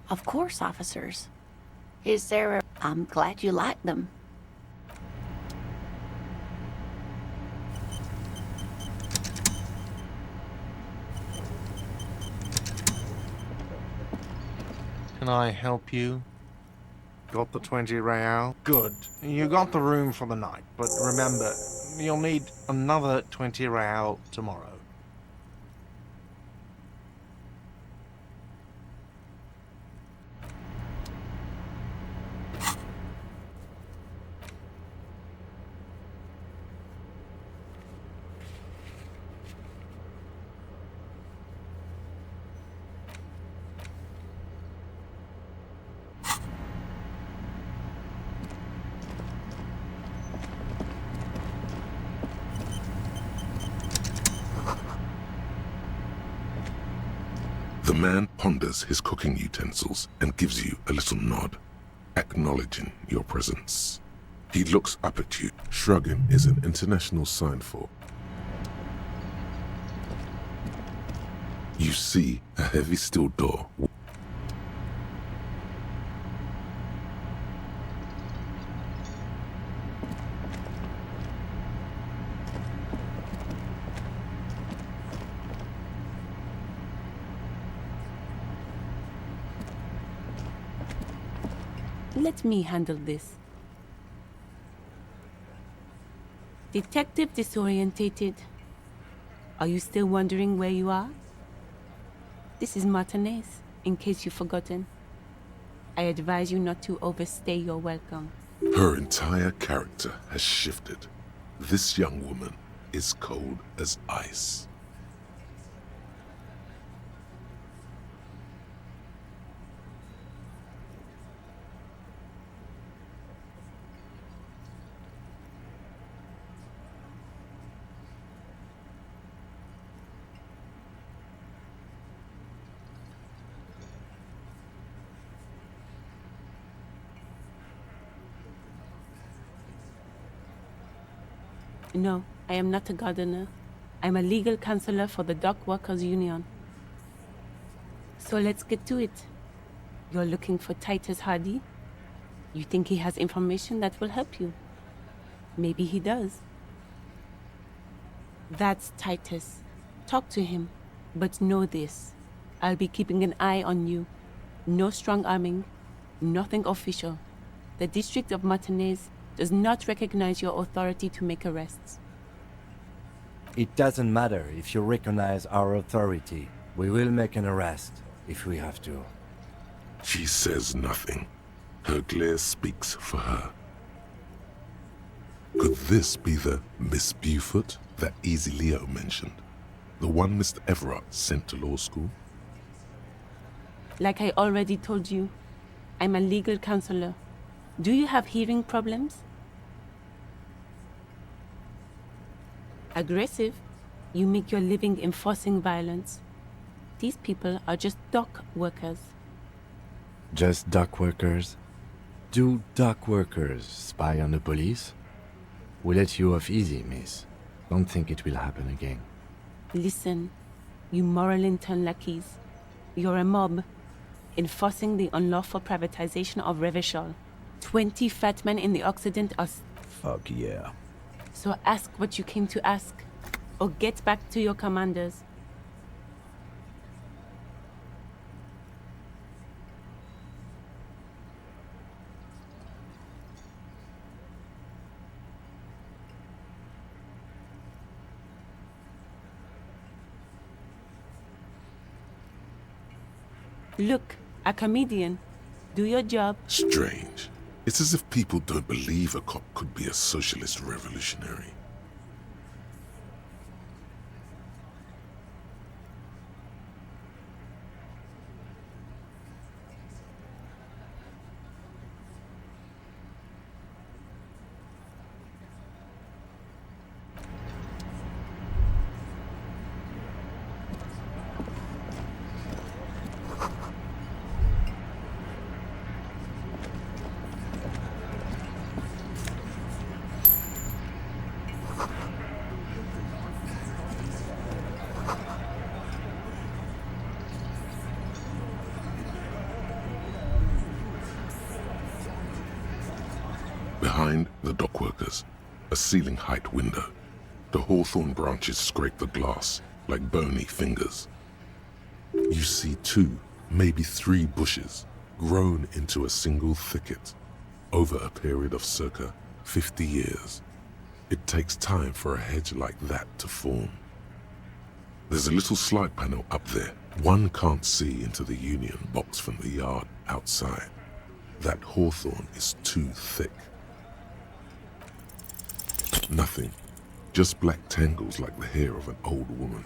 Of course, officers. Is there a... I'm glad you like them. Can I help you? Got the 20 real? Good. You got the room for the night, but remember, you'll need another 20 real tomorrow. The man ponders his cooking utensils and gives you a little nod, acknowledging your presence. He looks up at you. Shrugging is an international sign for... You see a heavy steel door. Let me handle this. Detective disorientated. Are you still wondering where you are? This is Martinez, in case you've forgotten. I advise you not to overstay your welcome. Her entire character has shifted. This young woman is cold as ice. No, I am not a gardener. I'm a legal counselor for the Dock Workers Union. So let's get to it. You're looking for Titus Hardy? You think he has information that will help you? Maybe he does. That's Titus. Talk to him. But know this. I'll be keeping an eye on you. No strong arming. Nothing official. The District of Martinez does not recognize your authority to make arrests. It doesn't matter if you recognize our authority. We will make an arrest if we have to. She says nothing. Her glare speaks for her. Could this be the Miss Beaufort that Easy Leo mentioned? The one Mr. Everard sent to law school? Like I already told you, I'm a legal counselor. Do you have hearing problems? Aggressive? You make your living enforcing violence. These people are just dock workers. Just dock workers? Do dock workers spy on the police? We let you off easy, miss. Don't think it will happen again. Listen, you moral intern lackeys. You're a mob, enforcing the unlawful privatization of Revachol. 20 fat men in the Occident are... Fuck yeah. So ask what you came to ask, or get back to your commanders. Look, a comedian. Do your job. Strange. It's as if people don't believe a cop could be a socialist revolutionary. Behind the dockworkers, a ceiling-height window. The hawthorn branches scrape the glass like bony fingers. You see 2, maybe 3 bushes grown into a single thicket over a period of circa 50 years. It takes time for a hedge like that to form. There's a little slide panel up there. One can't see into the Union box from the yard outside. That hawthorn is too thick. Nothing. Just black tangles like the hair of an old woman.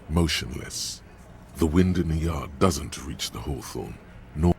Motionless. The wind in the yard doesn't reach the hawthorn, nor...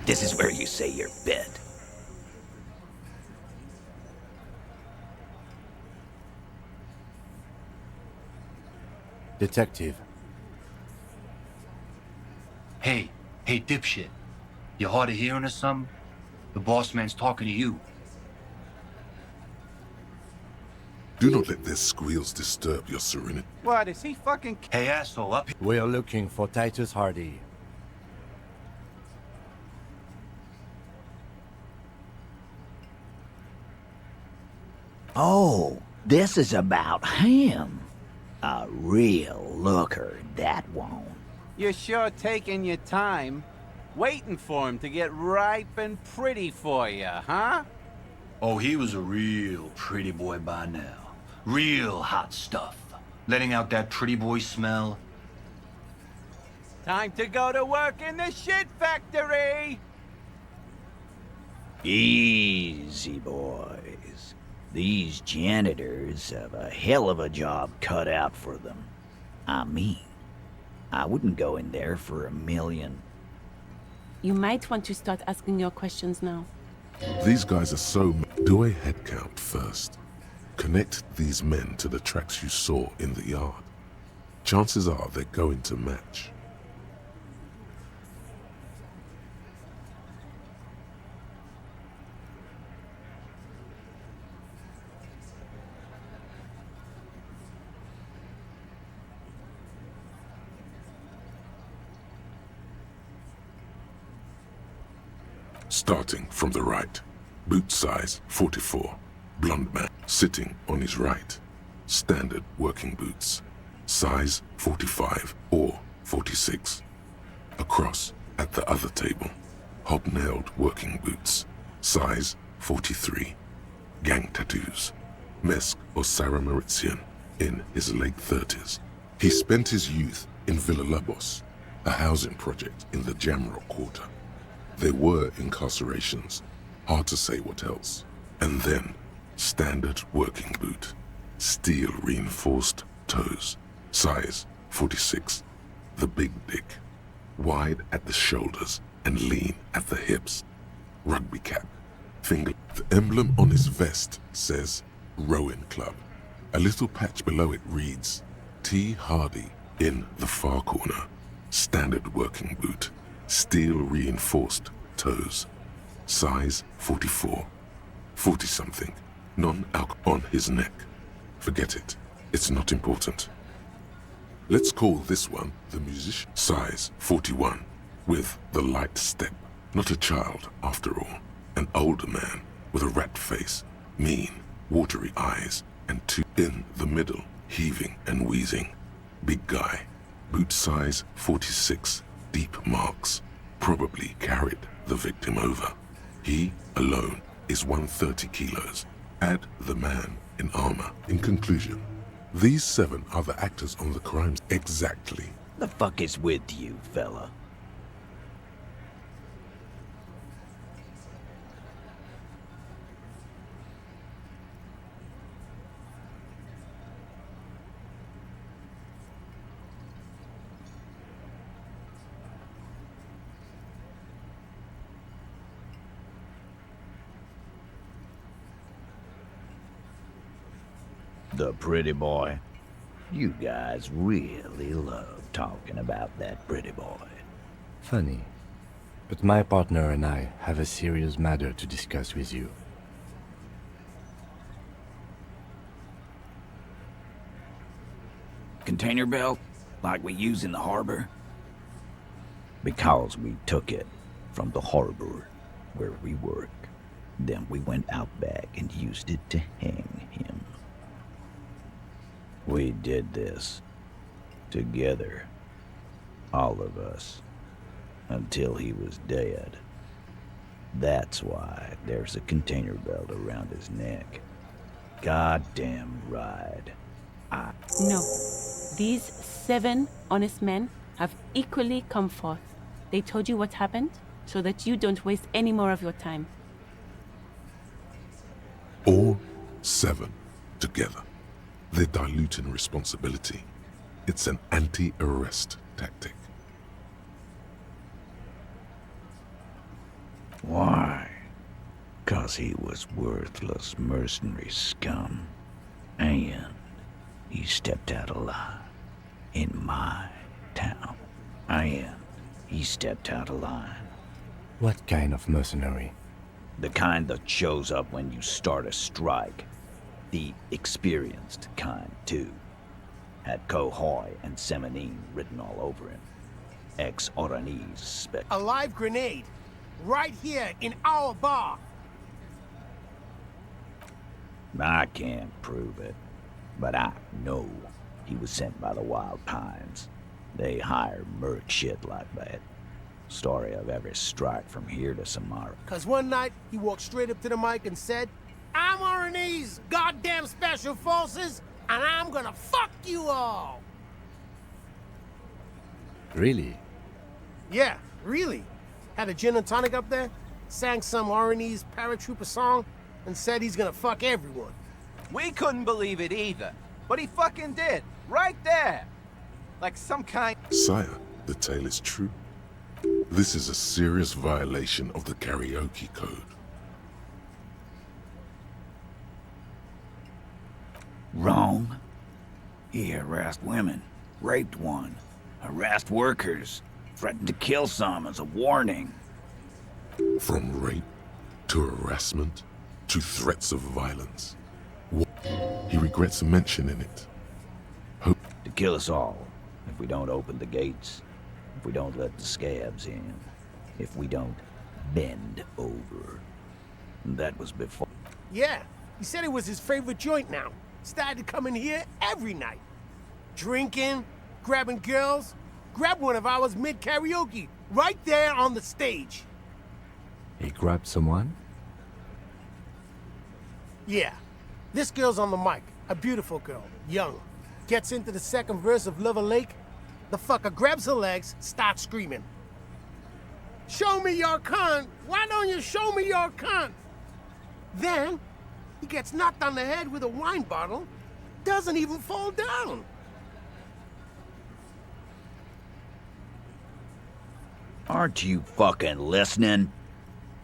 This is where you say your bid. Detective. Hey, dipshit. You hard of hearing or something? The boss man's talking to you. Do not let their squeals disturb your serenity. What, is he fucking... Hey, asshole, up here. We are looking for Titus Hardy. Oh, this is about him. A real looker, that one. You're sure taking your time, waiting for him to get ripe and pretty for you, huh? Oh, he was a real pretty boy by now. Real hot stuff. Letting out that pretty boy smell. Time to go to work in the shit factory! Easy, boys. These janitors have a hell of a job cut out for them. I mean, I wouldn't go in there for $1 million. You might want to start asking your questions now. These guys are so... Do a head count first. Connect these men to the tracks you saw in the yard. Chances are they're going to match. Starting from the right, boot size 44, blonde man sitting on his right, standard working boots, size 45 or 46. Across at the other table, hobnailed working boots, size 43, gang tattoos, Mesk or Sarah Mauritian, in his late 30s. He spent his youth in Villa Labos, a housing project in the Jamrock Quarter. There were incarcerations, hard to say what else. And then, standard working boot, steel reinforced toes, size 46, the big dick, wide at the shoulders and lean at the hips, rugby cap, finger. The emblem on his vest says Rowing Club. A little patch below it reads T. Hardy in the far corner, standard working boot, steel reinforced toes, size 44, 40-something, non-alc on his neck. Forget it, it's not important. Let's call this one the musician, size 41, with the light step. Not a child, after all, an older man with a rat face, mean, watery eyes, and two in the middle, heaving and wheezing. Big guy, boot size 46, deep marks, probably carried the victim over. He alone is 130 kilos. Add the man in armor. In conclusion, these 7 are the actors on the crimes exactly. The fuck is with you, fella? The pretty boy. You guys really love talking about that pretty boy. Funny. But my partner and I have a serious matter to discuss with you. Container belt, like we use in the harbor? Because we took it from the harbor where we work. Then we went out back and used it to hang him. We did this together, all of us, until he was dead. That's why there's a container belt around his neck. Goddamn right. No. These 7 honest men have equally come forth. They told you what happened so that you don't waste any more of your time. All 7 together. They're diluting responsibility. It's an anti-arrest tactic. Why? 'Cause he was worthless mercenary scum. And he stepped out alive in my town. And he stepped out alive. What kind of mercenary? The kind that shows up when you start a strike. The experienced kind, too. Had Kohoy and Semenine written all over him. Ex-Oranese spec. A live grenade! Right here in our bar! I can't prove it, but I know he was sent by the Wild Pines. They hire merc shit like that. Story of every strike from here to Samara. 'Cause one night, he walked straight up to the mic and said, "I'm RNA's goddamn special forces, and I'm gonna fuck you all!" Really? Yeah, really. Had a gin and tonic up there, sang some RNA's paratrooper song, and said he's gonna fuck everyone. We couldn't believe it either, but he fucking did, right there. Like some kind... Sire, the tale is true. This is a serious violation of the karaoke code. Wrong. He harassed women, raped one, harassed workers, threatened to kill some as a warning. From rape to harassment to threats of violence. He regrets mentioning it. To kill us all, if we don't open the gates, if we don't let the scabs in, if we don't bend over. That was before. Yeah, he said it was his favorite joint now. Started coming here every night. Drinking, grabbing girls. Grabbed one of ours mid-karaoke, right there on the stage. He grabbed someone? Yeah. This girl's on the mic. A beautiful girl, young. Gets into the second verse of Lover Lake. The fucker grabs her legs, starts screaming. "Show me your cunt! Why don't you show me your cunt?" Then, he gets knocked on the head with a wine bottle. Doesn't even fall down. Aren't you fucking listening?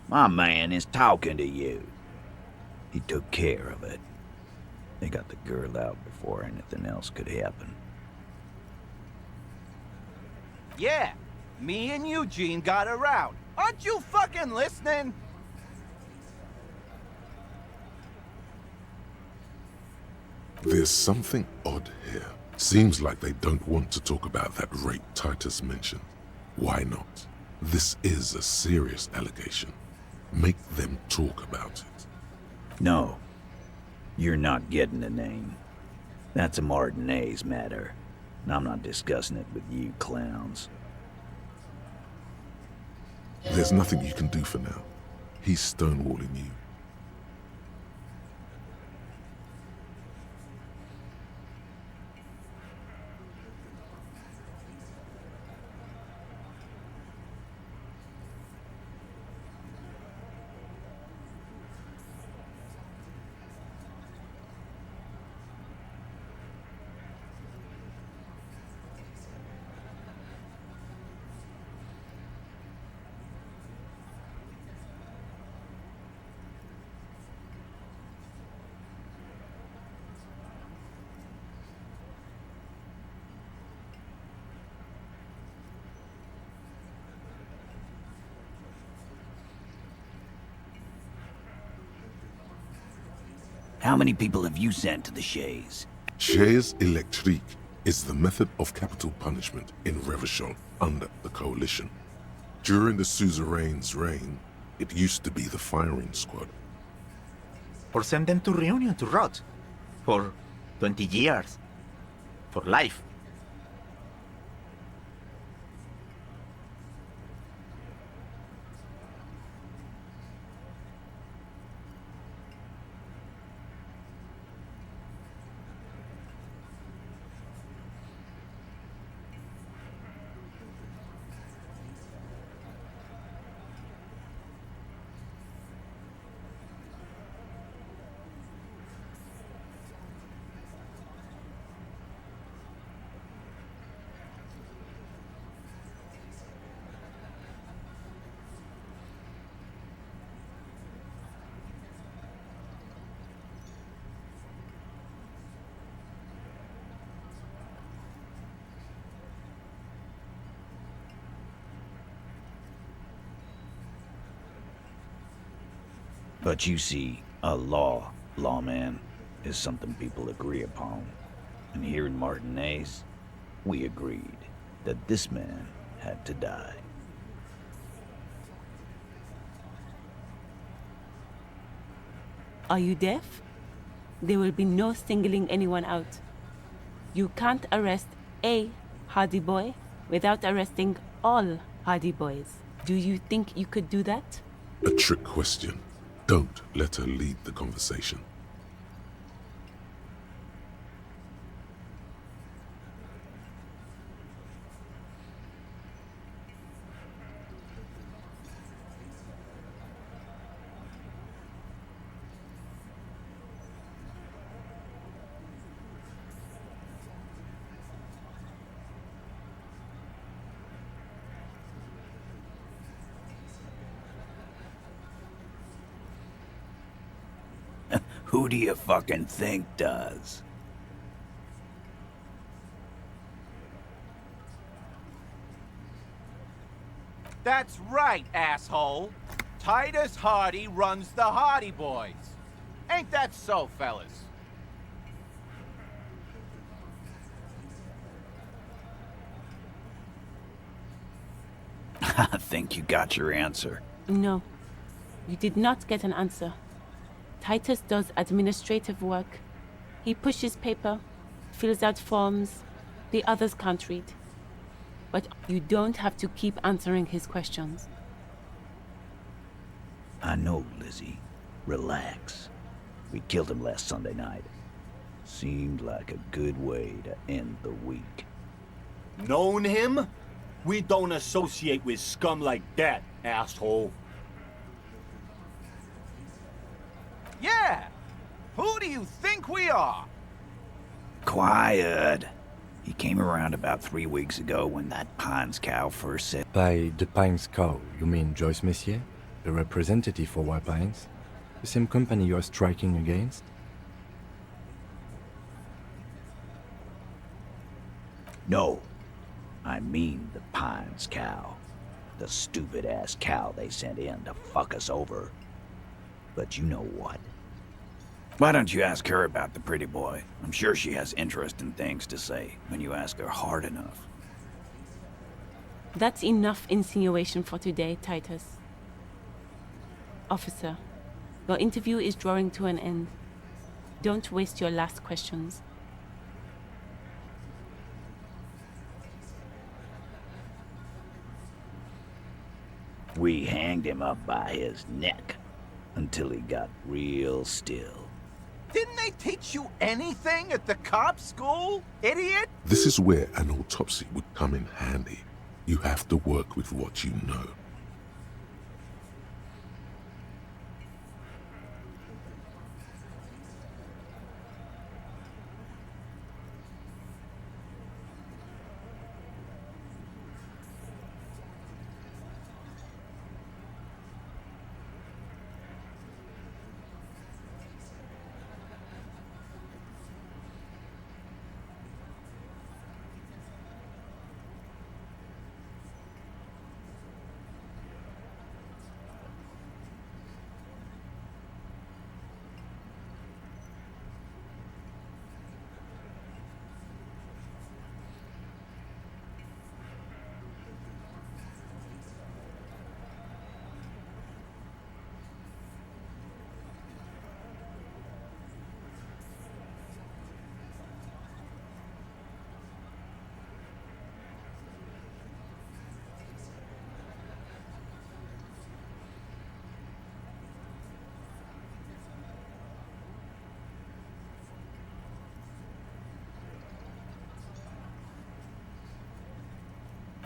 My man is talking to you. He took care of it. They got the girl out before anything else could happen. Yeah, me and Eugene got her out. Aren't you fucking listening? There's something odd here. Seems like they don't want to talk about that rape Titus mentioned. Why not? This is a serious allegation. Make them talk about it. No. You're not getting the name. That's a Martinez matter. And I'm not discussing it with you clowns. There's nothing you can do for now. He's stonewalling you. How many people have you sent to the Shays? Chaise électrique is the method of capital punishment in Revachol under the Coalition. During the suzerain's reign, it used to be the firing squad. Or send them to Reunion to rot. For 20 years. For life. But you see, a lawman, is something people agree upon. And here in Martinez, we agreed that this man had to die. Are you deaf? There will be no singling anyone out. You can't arrest a Hardy Boy without arresting all Hardy Boys. Do you think you could do that? A trick question. Don't let her lead the conversation. Who do you fucking think does? That's right, asshole. Titus Hardy runs the Hardy Boys. Ain't that so, fellas? I think you got your answer. No, you did not get an answer. Titus does administrative work. He pushes paper, fills out forms the others can't read. But you don't have to keep answering his questions. I know, Lizzie. Relax. We killed him last Sunday night. Seemed like a good way to end the week. Known him? We don't associate with scum like that, asshole. Yeah! Who do you think we are? Quiet. He came around about 3 weeks ago when that Pines cow first said... By the Pines cow, you mean Joyce Messier? The representative for White Pines? The same company you are striking against? No. I mean the Pines cow. The stupid-ass cow they sent in to fuck us over. But you know what? Why don't you ask her about the pretty boy? I'm sure she has interesting things to say when you ask her hard enough. That's enough insinuation for today, Titus. Officer, your interview is drawing to an end. Don't waste your last questions. We hanged him up by his neck until he got real still. Didn't they teach you anything at the cop school, idiot? This is where an autopsy would come in handy. You have to work with what you know.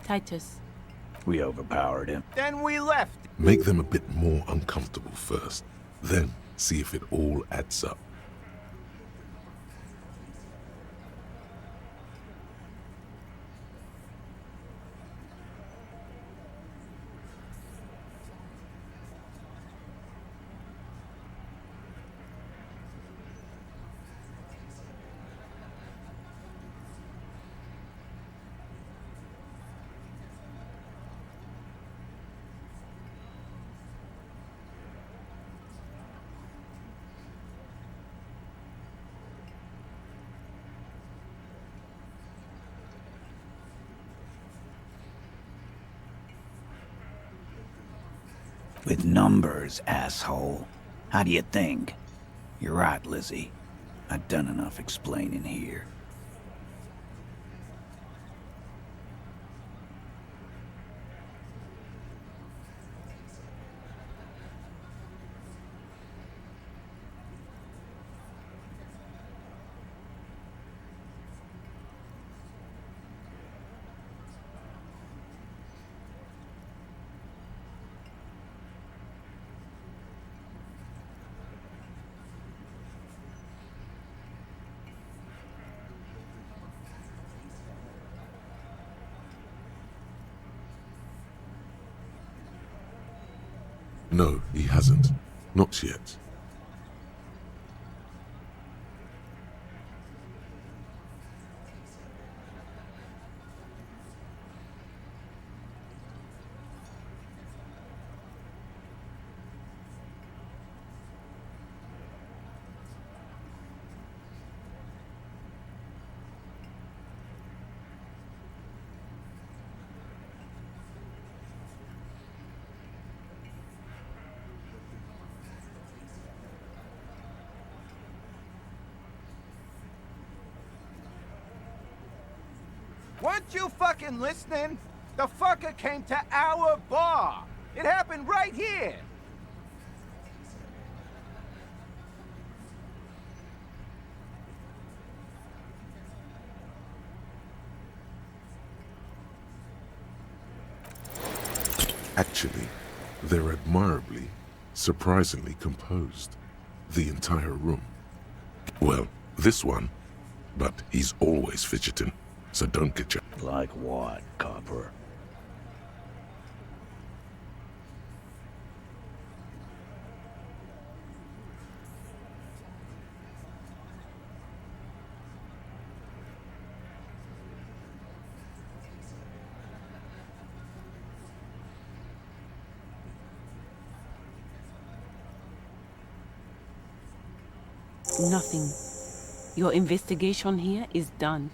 Titus. We overpowered him. Then we left. Make them a bit more uncomfortable first. Then see if it all adds up. With numbers, asshole. How do you think? You're right, Lizzie. I've done enough explaining here. No, he hasn't. Not yet. Weren't you fucking listening? The fucker came to our bar. It happened right here. Actually, they're admirably, surprisingly composed. The entire room. Well, this one. But he's always fidgeting, so don't get you. Like what, Copper? Nothing. Your investigation here is done.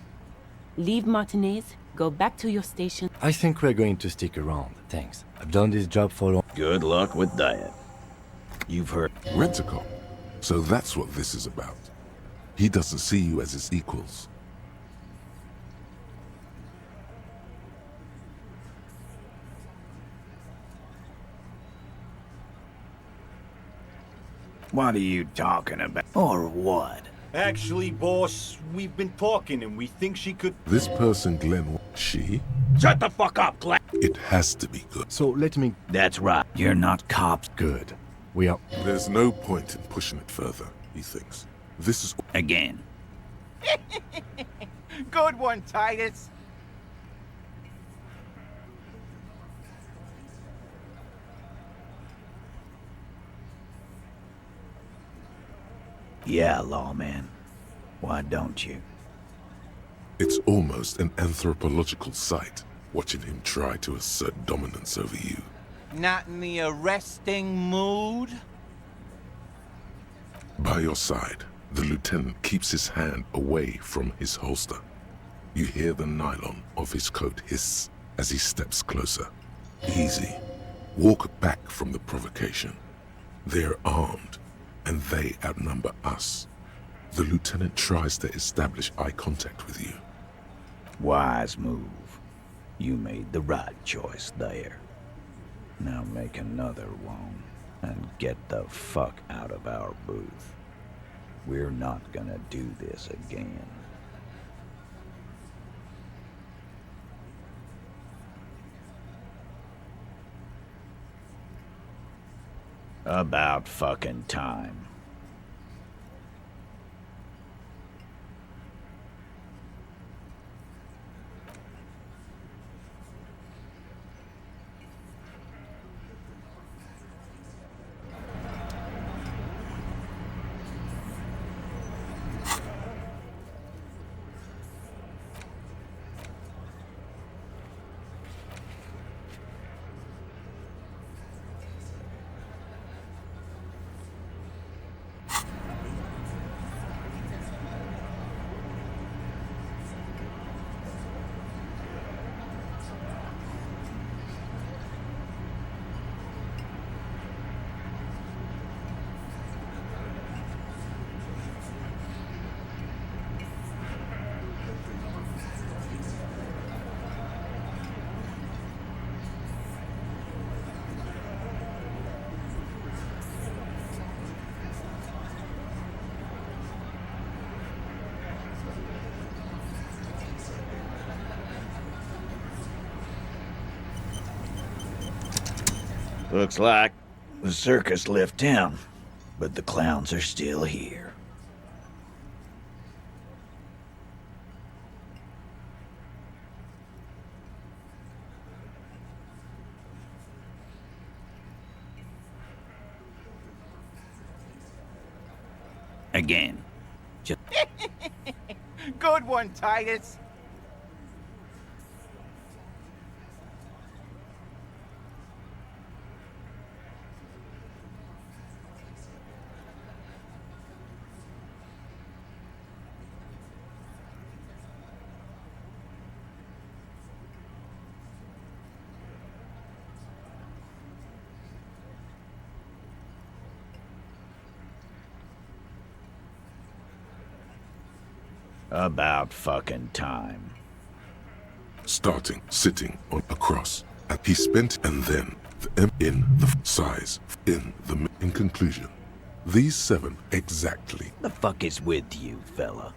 Leave Martinez, go back to your station. I think we're going to stick around, thanks. I've done this job for long. Good luck with that. You've heard... Rent-a-cop. So that's what this is about. He doesn't see you as his equals. What are you talking about? Or what? Actually, boss, we've been talking and we think she could... This person, Glenn, she? Shut the fuck up, Glenn! It has to be good. So let me... That's right. You're not cops. Good. We are... There's no point in pushing it further, he thinks. This is... Again. Good one, Titus. Yeah, lawman. Why don't you? It's almost an anthropological sight, watching him try to assert dominance over you. Not in the arresting mood? By your side, the lieutenant keeps his hand away from his holster. You hear the nylon of his coat hiss as he steps closer. Easy. Walk back from the provocation. They're armed, and they outnumber us. The lieutenant tries to establish eye contact with you. Wise move. You made the right choice there. Now make another one, and get the fuck out of our booth. We're not gonna do this again. About fucking time. Looks like the circus left town, but the clowns are still here. Again. Good one, Titus. About fucking time. Starting, sitting on a cross. And he spent, and then the M in the size, in conclusion. These 7 exactly. The fuck is with you, fella?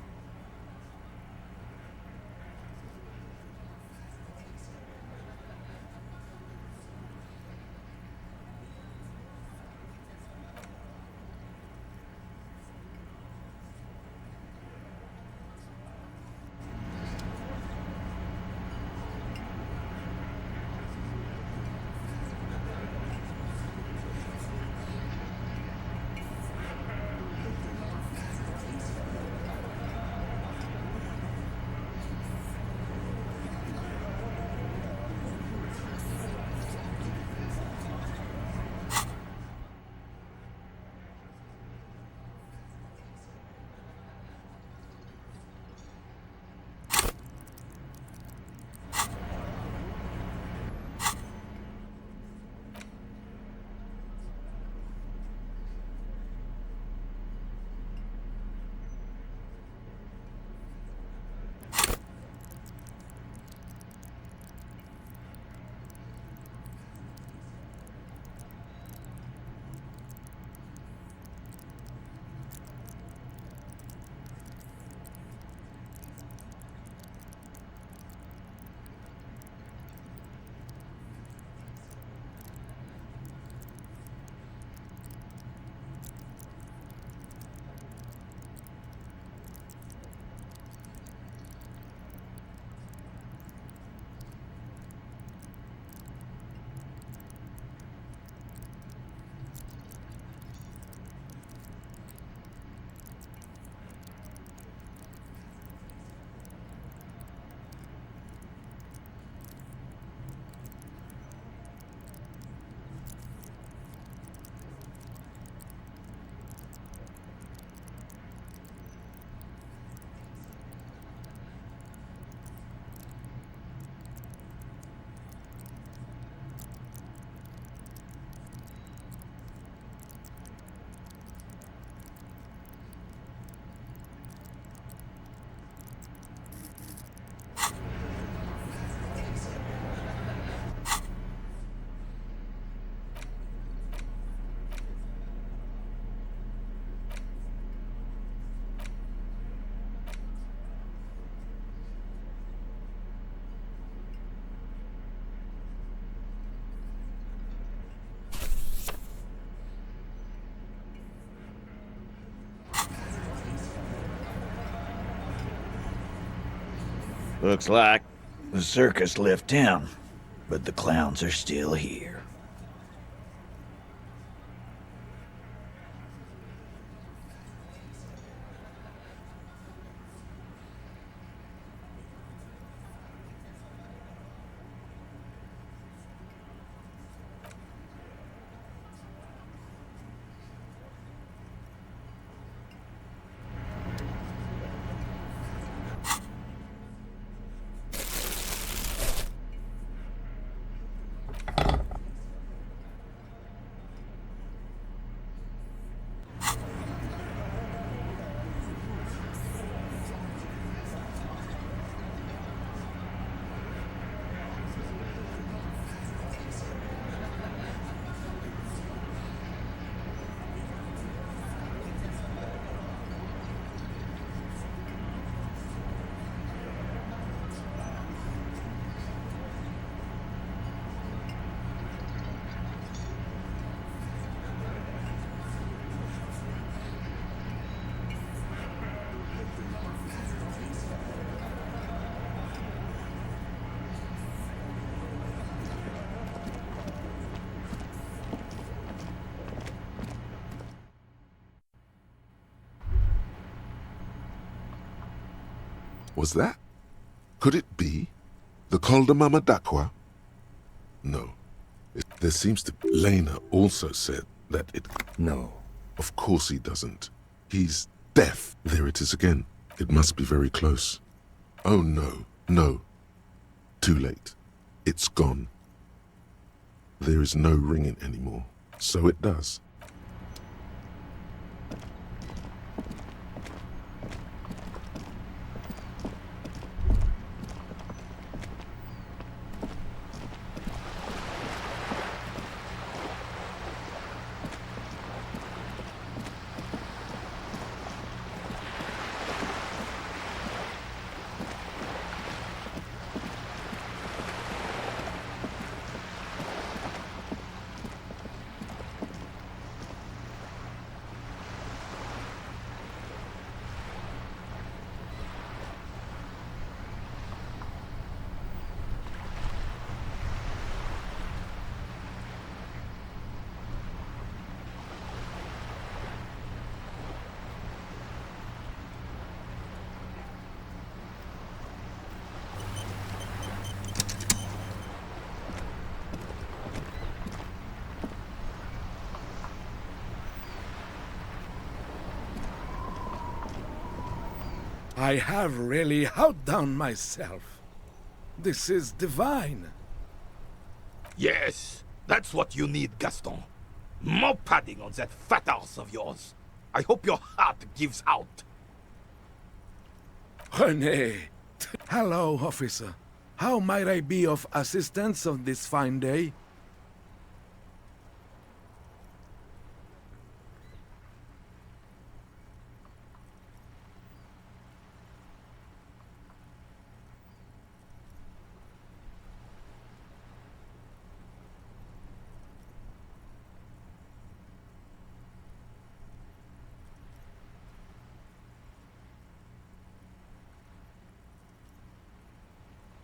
Looks like the circus left town, but the clowns are still here. Was that? Could it be? The Col de Mama Dakwa? No. There seems to... Lena also said that it... No. Of course he doesn't. He's deaf. There it is again. It must be very close. Oh no, no. Too late. It's gone. There is no ringing anymore. So it does. I have really outdone myself. This is divine. Yes, that's what you need, Gaston. More padding on that fat arse of yours. I hope your heart gives out. René! Hello, officer. How might I be of assistance on this fine day?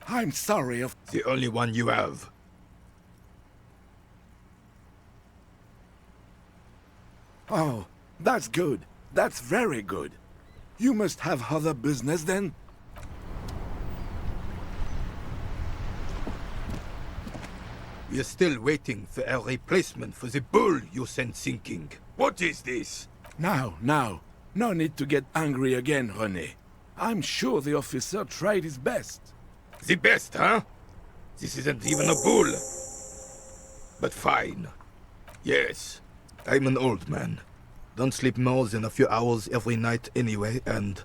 I'm sorry of... The only one you have. Oh, that's good. That's very good. You must have other business then? We're still waiting for a replacement for the bull you sent sinking. What is this? Now. No need to get angry again, René. I'm sure the officer tried his best. The best, huh? This isn't even a bull. But fine. Yes, I'm an old man. Don't sleep more than a few hours every night anyway, and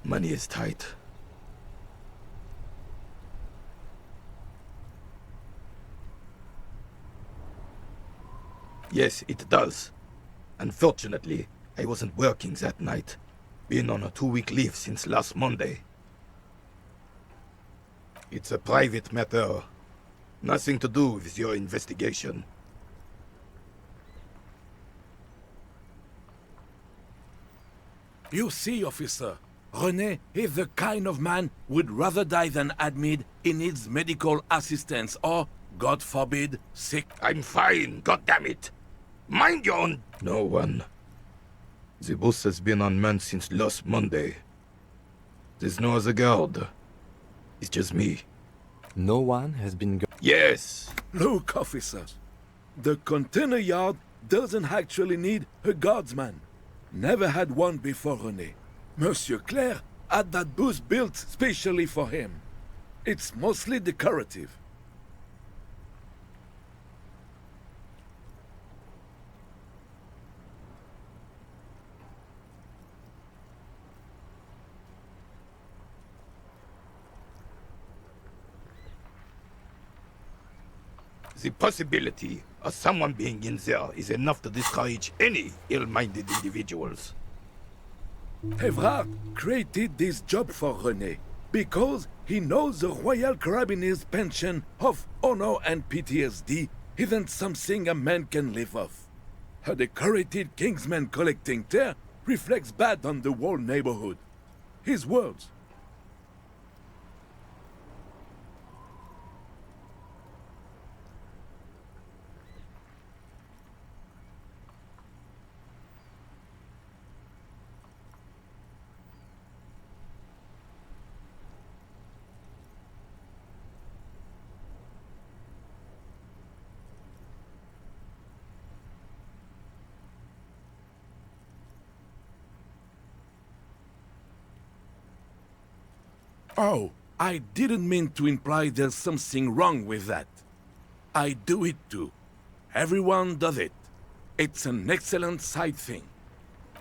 money is tight. Yes, it does. Unfortunately, I wasn't working that night. Been on a 2-week leave since last Monday. It's a private matter. Nothing to do with your investigation. You see, officer, René is the kind of man would rather die than admit he needs medical assistance or, God forbid, sick. I'm fine, goddammit! Mind your own... No one. The boss has been unmanned since last Monday. There's no other guard. It's just me. No one has been... Yes! Look, officer. The container yard doesn't actually need a guardsman. Never had one before, René. Monsieur Claire had that booth built specially for him. It's mostly decorative. The possibility of someone being in there is enough to discourage any ill-minded individuals. Evrard created this job for René because he knows the Royal Carabiniers' pension of honor and PTSD isn't something a man can live off. A decorated Kingsman collecting tear reflects bad on the whole neighborhood. His words. Oh, I didn't mean to imply there's something wrong with that. I do it too. Everyone does it. It's an excellent side thing.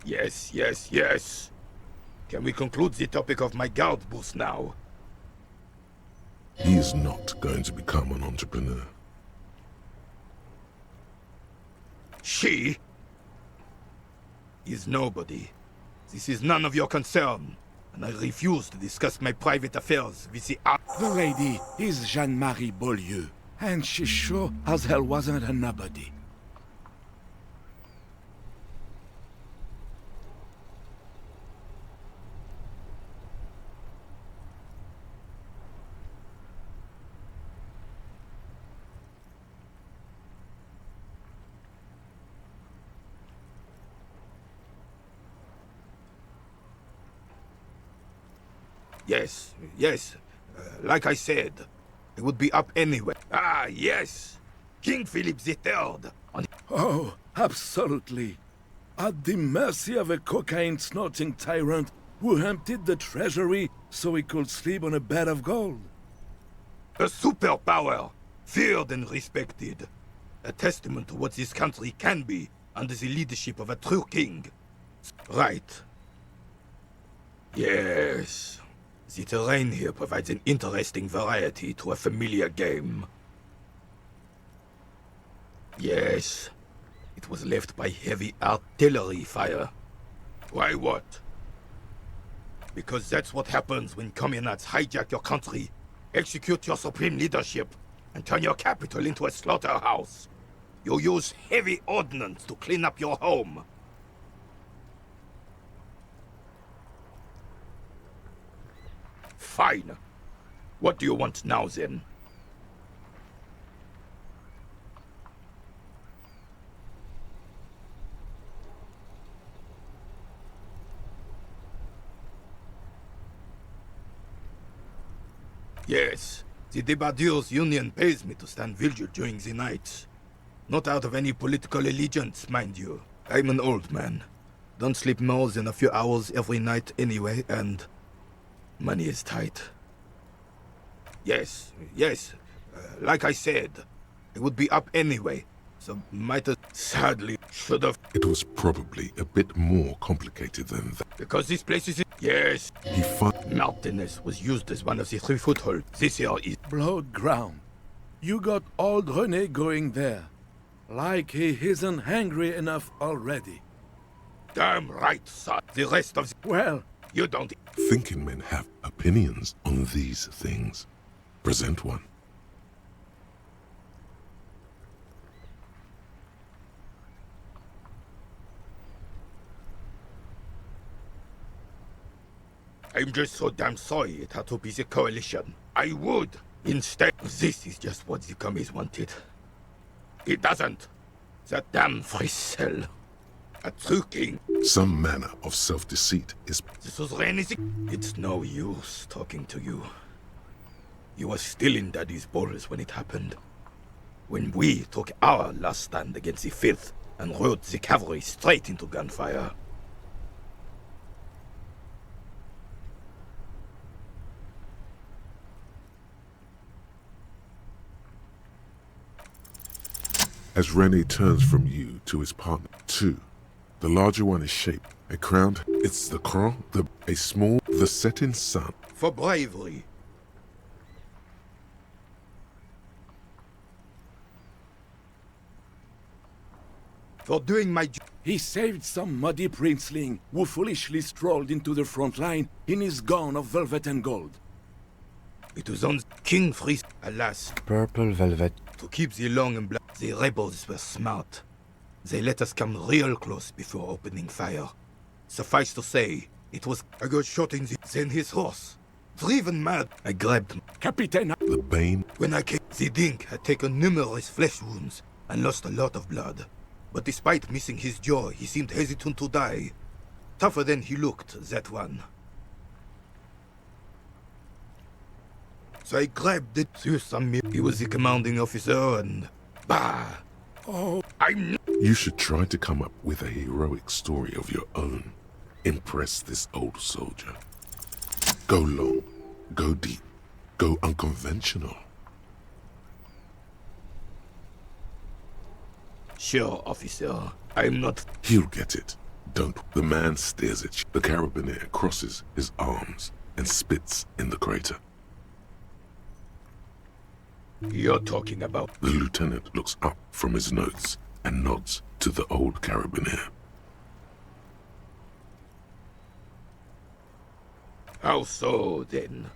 Yes, yes, yes. Can we conclude the topic of my guard boost now? He is not going to become an entrepreneur. She is nobody. This is none of your concern, and I refuse to discuss my private affairs with the The lady is Jeanne-Marie Beaulieu, and she sure as hell wasn't a nobody. Yes, yes. Like I said, it would be up anyway. Ah, yes! King Philip III! Oh, absolutely. At the mercy of a cocaine-snorting tyrant who emptied the treasury so he could sleep on a bed of gold. A superpower, feared and respected. A testament to what this country can be under the leadership of a true king. Right. Yes. The terrain here provides an interesting variety to a familiar game. Yes. It was left by heavy artillery fire. Why what? Because that's what happens when communards hijack your country, execute your supreme leadership, and turn your capital into a slaughterhouse. You use heavy ordnance to clean up your home. Fine. What do you want now, then? Yes, the Debardeurs Union pays me to stand vigil during the nights. Not out of any political allegiance, mind you. I'm an old man. Don't sleep more than a few hours every night anyway, and money is tight. Yes, yes. Like I said, it would be up anyway, so might have sadly should have. It was probably a bit more complicated than that. Because this place is. Yes. He fought. Mountainous was used as one of the 3 footholds. This here is. Blood ground. You got old René going there. Like he isn't hungry enough already. Damn right, son. The rest of. Well, you don't. Thinking men have opinions on these things. Present one. I'm just so damn sorry it had to be the coalition. I would. Instead, this is just what the commies wanted. It doesn't. That damn free cell. A true king. Some manner of self-deceit is... This was anything. It's no use talking to you. You were still in Daddy's balls when it happened. When we took our last stand against the filth and rode the cavalry straight into gunfire. As René turns from you to his partner, 2. The larger one is shaped. A crown, it's the crown, a small, the setting sun. For bravery. For doing my job. He saved some muddy princeling who foolishly strolled into the front line in his gown of velvet and gold. It was on King Fries, alas. Purple velvet. To keep the long and black. The rebels were smart. They let us come real close before opening fire. Suffice to say, it was. I got shot in the. Then his horse. Driven mad. I grabbed him. Captain. The Bane. When I came, the Dink had taken numerous flesh wounds and lost a lot of blood. But despite missing his jaw, he seemed hesitant to die. Tougher than he looked, that one. So I grabbed it to some. He was the commanding officer and. Bah! Oh, You should try to come up with a heroic story of your own. Impress this old soldier. Go long. Go deep. Go unconventional. Sure, officer. I'm not... He'll get it. Don't. The man stares at you. The carabiner crosses his arms and spits in the crater. You're talking about... The lieutenant looks up from his notes and nods to the old carabiner. How so, then?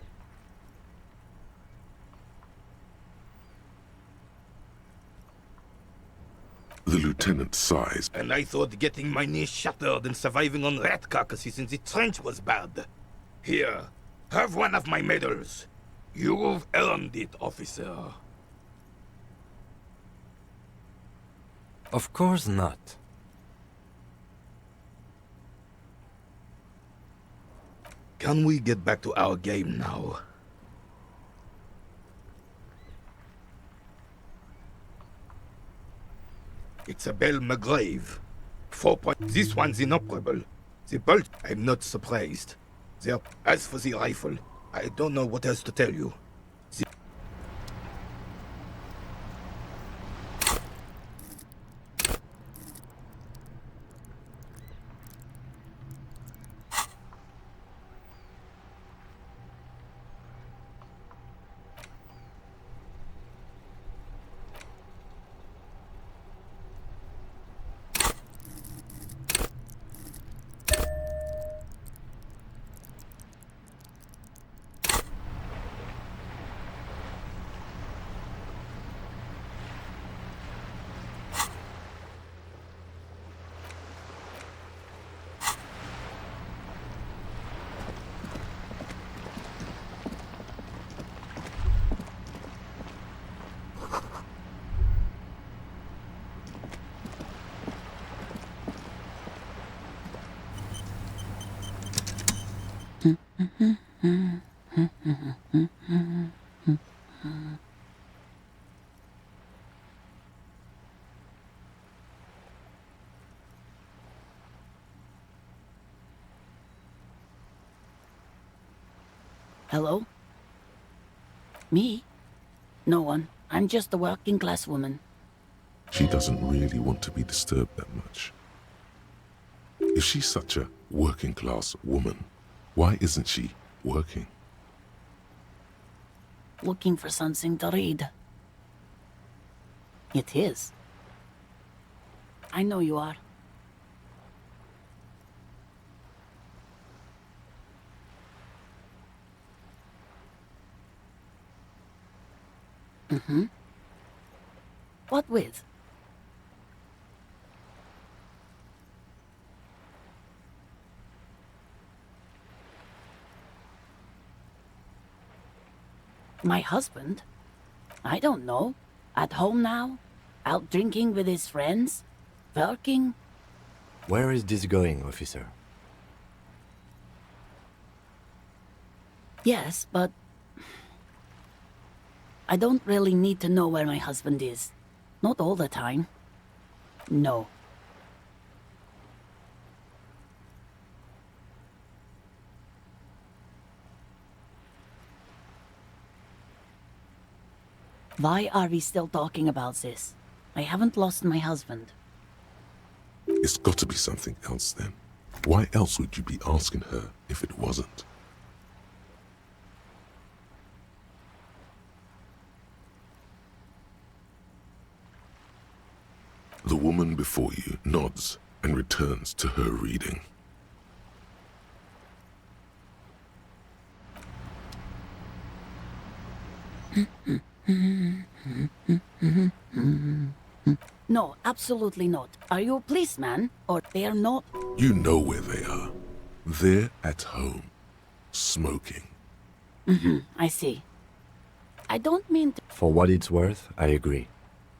The lieutenant sighs. And I thought getting my knee shattered and surviving on rat carcasses in the trench was bad. Here, have one of my medals. You've earned it, officer. Of course not. Can we get back to our game now? It's a Bell McGrave. 4 points. This one's inoperable. The bolt, I'm not surprised. There. As for the rifle, I don't know what else to tell you. Hello? Me? No one. I'm just a working class woman. She doesn't really want to be disturbed that much. If she's such a working class woman, why isn't she working? Looking for something to read. It is. I know you are. Mm-hmm. What with? My husband? I don't know. At home now? Out drinking with his friends? Working? Where is this going, officer? Yes, but... I don't really need to know where my husband is. Not all the time. No. Why are we still talking about this? I haven't lost my husband. It's got to be something else then. Why else would you be asking her if it wasn't? The woman before you nods and returns to her reading. No, absolutely not. Are you a policeman? Or they are not? You know where they are. They're at home, smoking. Mm-hmm, I see. I don't mean to... For what it's worth, I agree.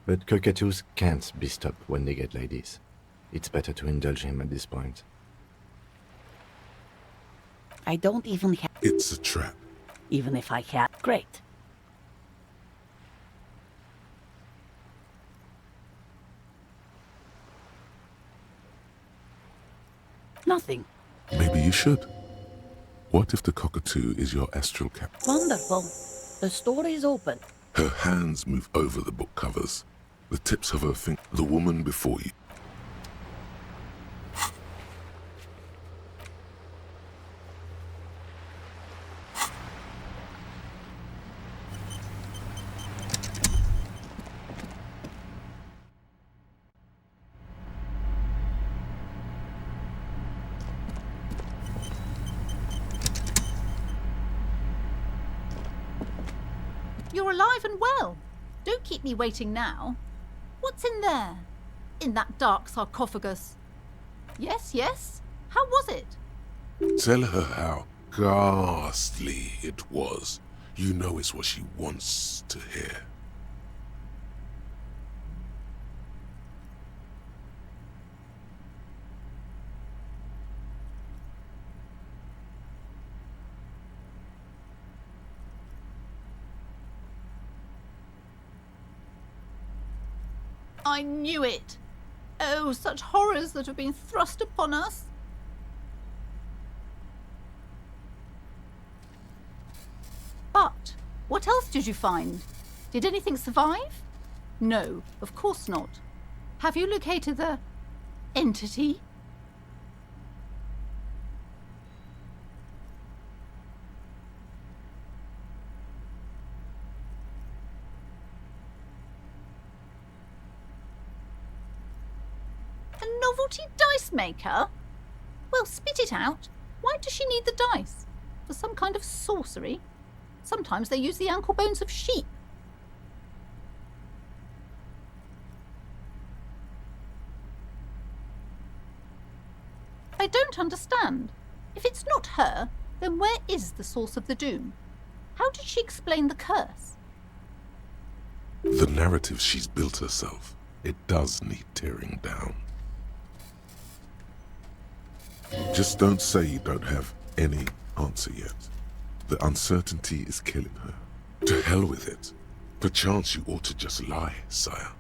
But cockatoos can't be stopped when they get like this. It's better to indulge him at this point. I don't even have... It's a trap. Even if I had... Great. Nothing. Maybe you should. What if the cockatoo is your astral cap? Wonderful. The story's open. Her hands move over the book covers. The tips of her fingers. The woman before you. You're alive and well. Don't keep me waiting now. What's in there? In that dark sarcophagus? Yes, yes. How was it? Tell her how ghastly it was. You know it's what she wants to hear. I knew it. Oh, such horrors that have been thrust upon us. But what else did you find? Did anything survive? No, of course not. Have you located the entity? A novelty dice maker? Well, spit it out. Why does she need the dice? For some kind of sorcery? Sometimes they use the ankle bones of sheep. I don't understand. If it's not her, then where is the source of the doom? How did she explain the curse? The narrative she's built herself, it does need tearing down. Just don't say you don't have any answer yet. The uncertainty is killing her. To hell with it. Perchance you ought to just lie, sire.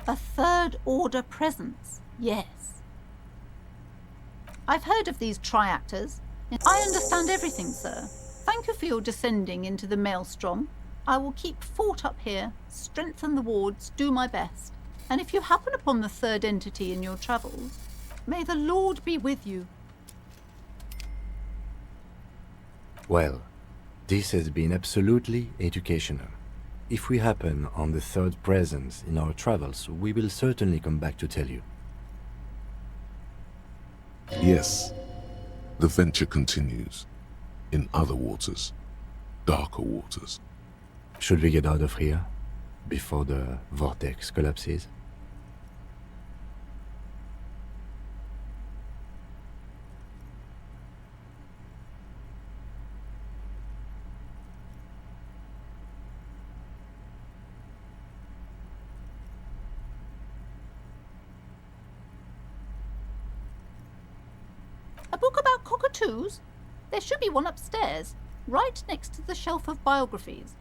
A third-order presence, yes. I've heard of these triactors. I understand everything, sir. Thank you for your descending into the maelstrom. I will keep fort up here, strengthen the wards, do my best. And if you happen upon the third entity in your travels, may the Lord be with you. Well, this has been absolutely educational. If we happen on the third presence in our travels, we will certainly come back to tell you. Yes, the venture continues. In other waters, darker waters. Should we get out of here before the vortex collapses? A book about cockatoos? There should be one upstairs, right next to the shelf of biographies.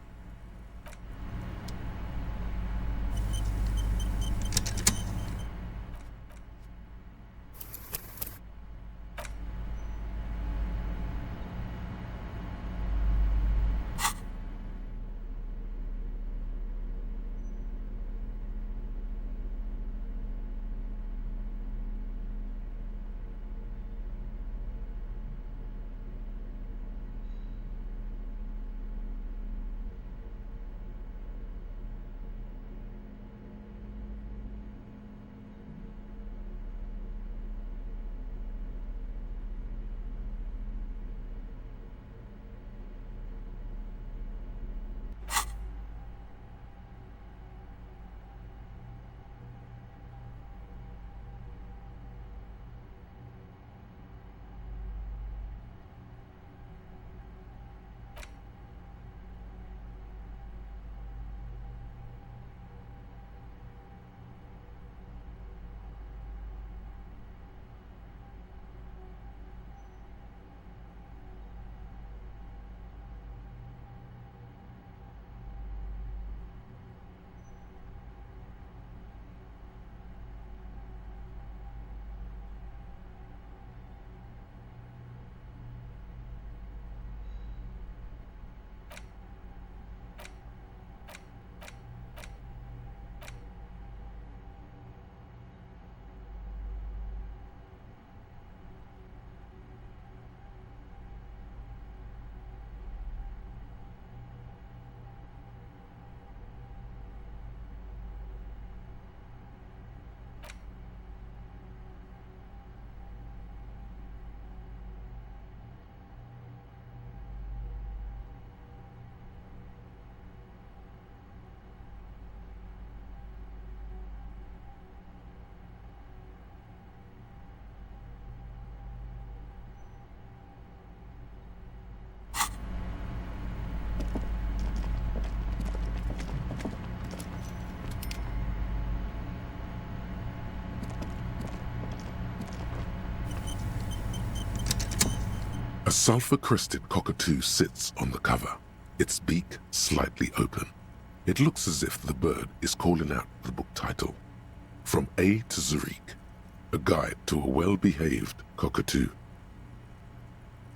A sulfur-crested cockatoo sits on the cover, its beak slightly open. It looks as if the bird is calling out the book title, From A to Zurich, a guide to a well-behaved cockatoo.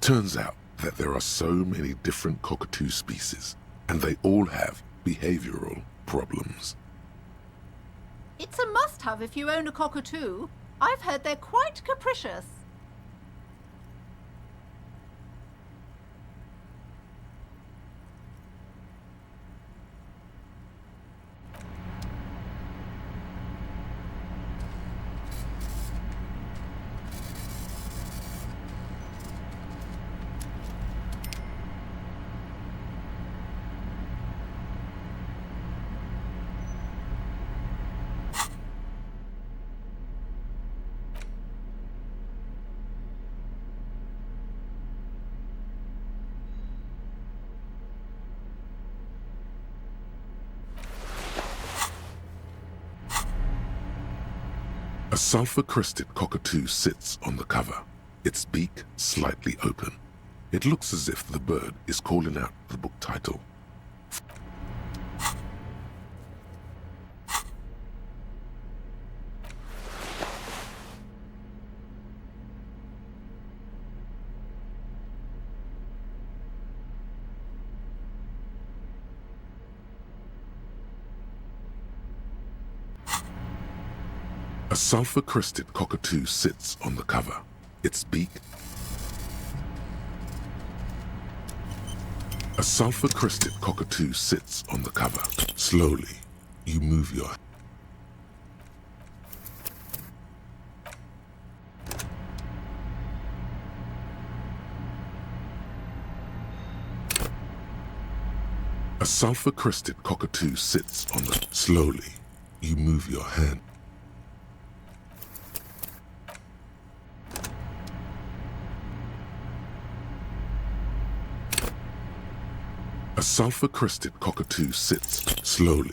Turns out that there are so many different cockatoo species, and they all have behavioral problems. It's a must-have if you own a cockatoo. I've heard they're quite capricious. A sulfur-crested cockatoo sits on the cover, its beak slightly open. It looks as if the bird is calling out the book title. A sulfur-crested cockatoo sits on the cover, its beak. A sulfur-crested cockatoo sits on the cover. Slowly, you move your... A sulfur-crested cockatoo sits on the... Slowly, you move your hand. A sulfur-crested cockatoo sits slowly.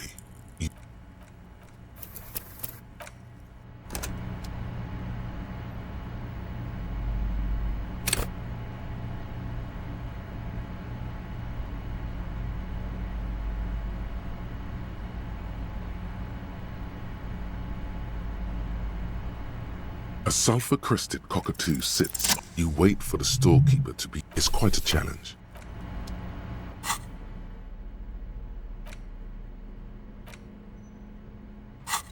A sulfur-crested cockatoo sits. You wait for the storekeeper to be... It's quite a challenge.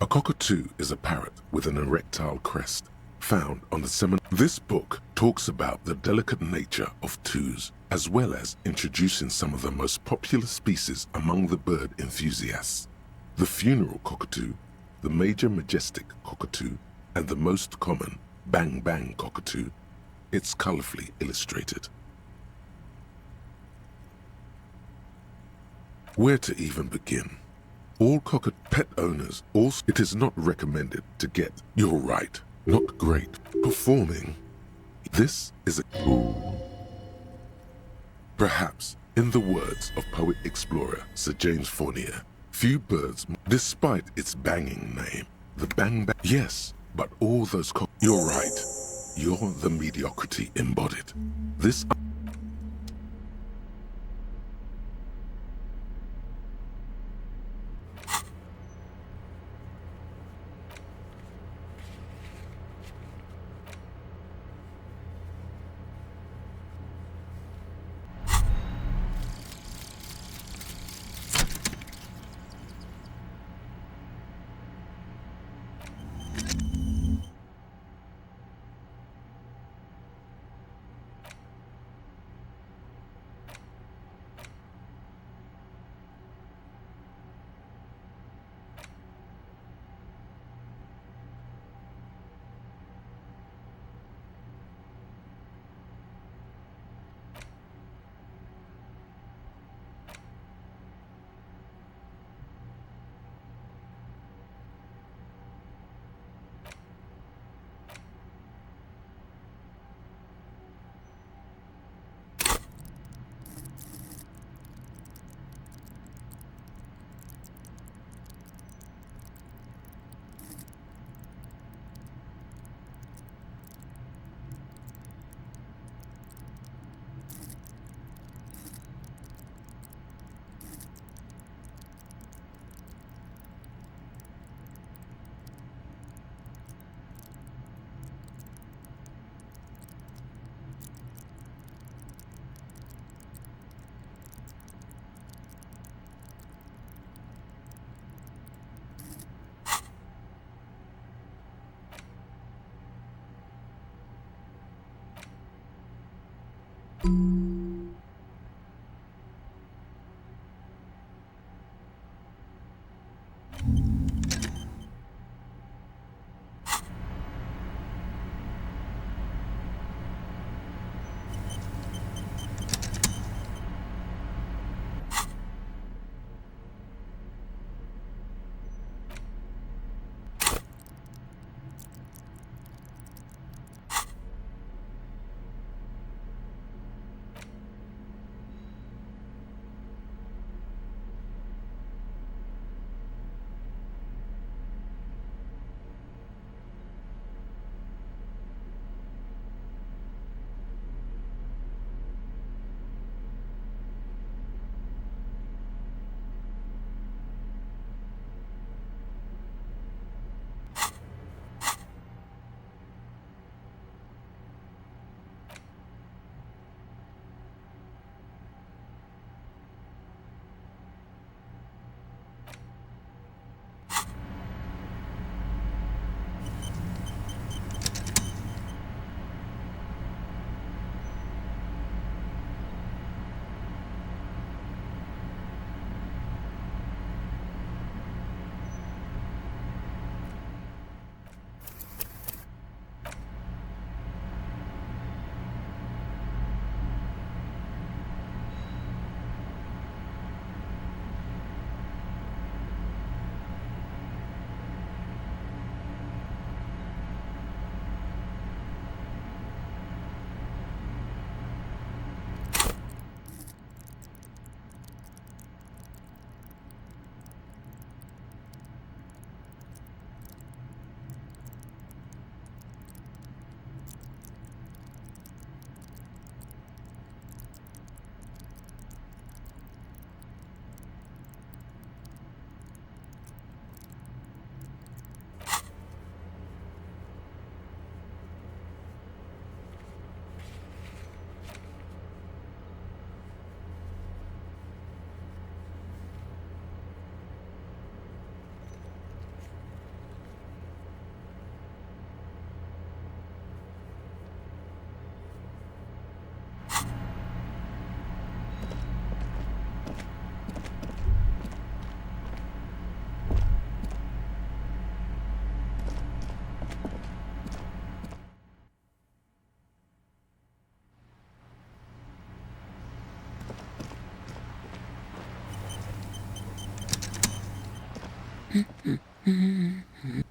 A cockatoo is a parrot with an erectile crest, found on the seminal. This book talks about the delicate nature of twos, as well as introducing some of the most popular species among the bird enthusiasts. The funeral cockatoo, the major majestic cockatoo, and the most common bang-bang cockatoo. It's colorfully illustrated. Where to even begin? All pet owners also, it is not recommended to get, you're right, not great, performing. This is a... Ooh. Perhaps, in the words of poet-explorer Sir James Fournier, few birds, despite its banging name, the bang-bang... Yes, but all those You're right. You're the mediocrity embodied. This...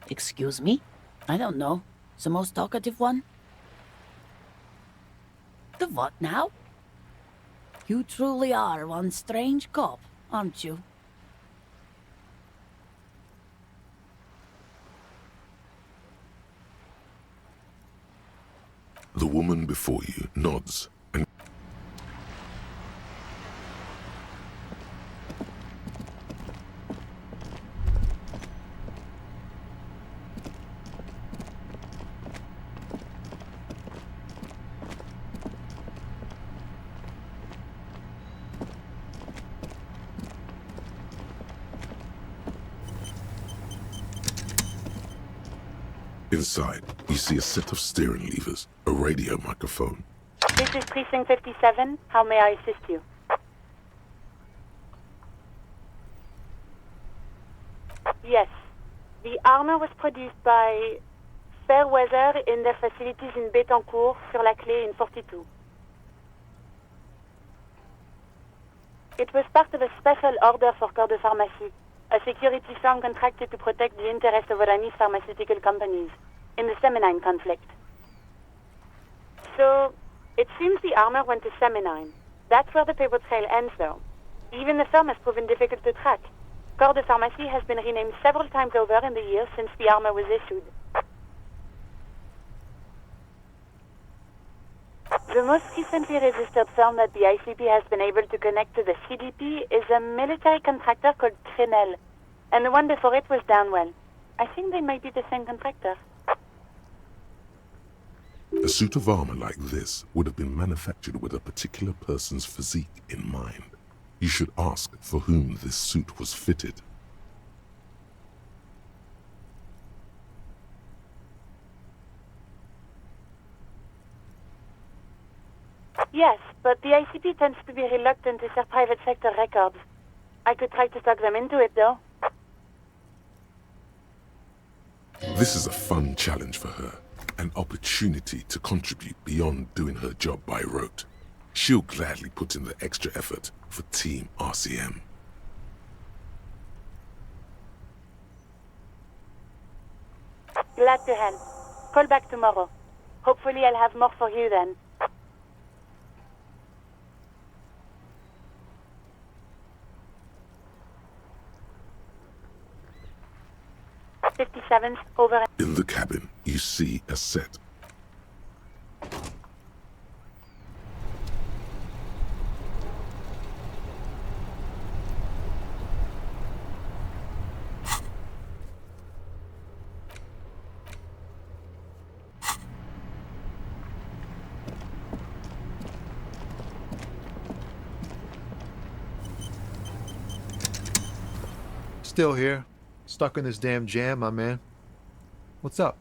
Excuse me? I don't know. The most talkative one? The what now? You truly are one strange cop, aren't you? The woman before you nods and inside, you see a set of steering levers, a radio microphone. This is Precinct 57. How may I assist you? Yes. The armor was produced by Fairweather in their facilities in Bétancourt, sur la Clé in 42. It was part of a special order for Corps de Pharmacie, a security firm contracted to protect the interests of Oranese pharmaceutical companies in the Seminine conflict. So, it seems the armor went to Seminine. That's where the paper trail ends, though. Even the firm has proven difficult to track. Corps de Pharmacie has been renamed several times over in the years since the armor was issued. The most recently registered firm that the ICP has been able to connect to the CDP is a military contractor called Trinell, and the one before it was Downwell. I think they might be the same contractor. A suit of armor like this would have been manufactured with a particular person's physique in mind. You should ask for whom this suit was fitted. Yes, but the ICP tends to be reluctant to share private sector records. I could try to talk them into it, though. This is a fun challenge for her, an opportunity to contribute beyond doing her job by rote. She'll gladly put in the extra effort for Team RCM. Glad to help. Call back tomorrow. Hopefully I'll have more for you then. 57th, over. In the cabin, you see a set. Still here. Stuck in this damn jam, my man. What's up?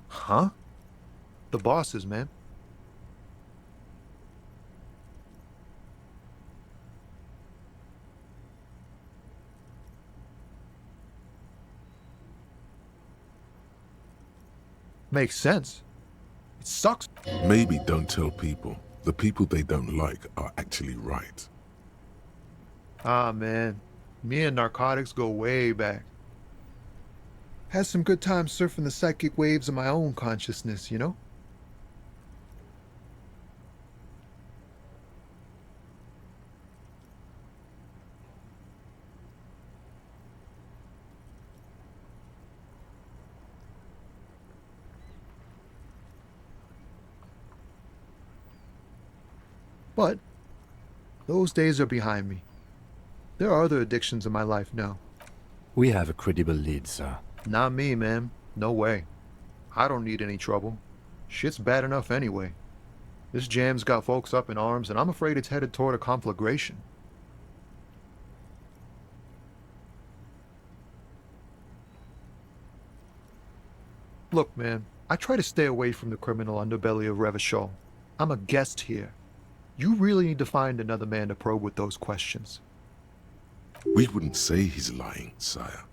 Huh? The bosses, man. Makes sense. It sucks. Maybe don't tell people. The people they don't like are actually right. Ah, man. Me and narcotics go way back. Had some good times surfing the psychic waves of my own consciousness, you know? But those days are behind me. There are other addictions in my life now. We have a credible lead, sir. Not me, man. No way. I don't need any trouble. Shit's bad enough anyway. This jam's got folks up in arms, and I'm afraid it's headed toward a conflagration. Look, man, I try to stay away from the criminal underbelly of Revachol. I'm a guest here. You really need to find another man to probe with those questions. We wouldn't say he's lying, sire.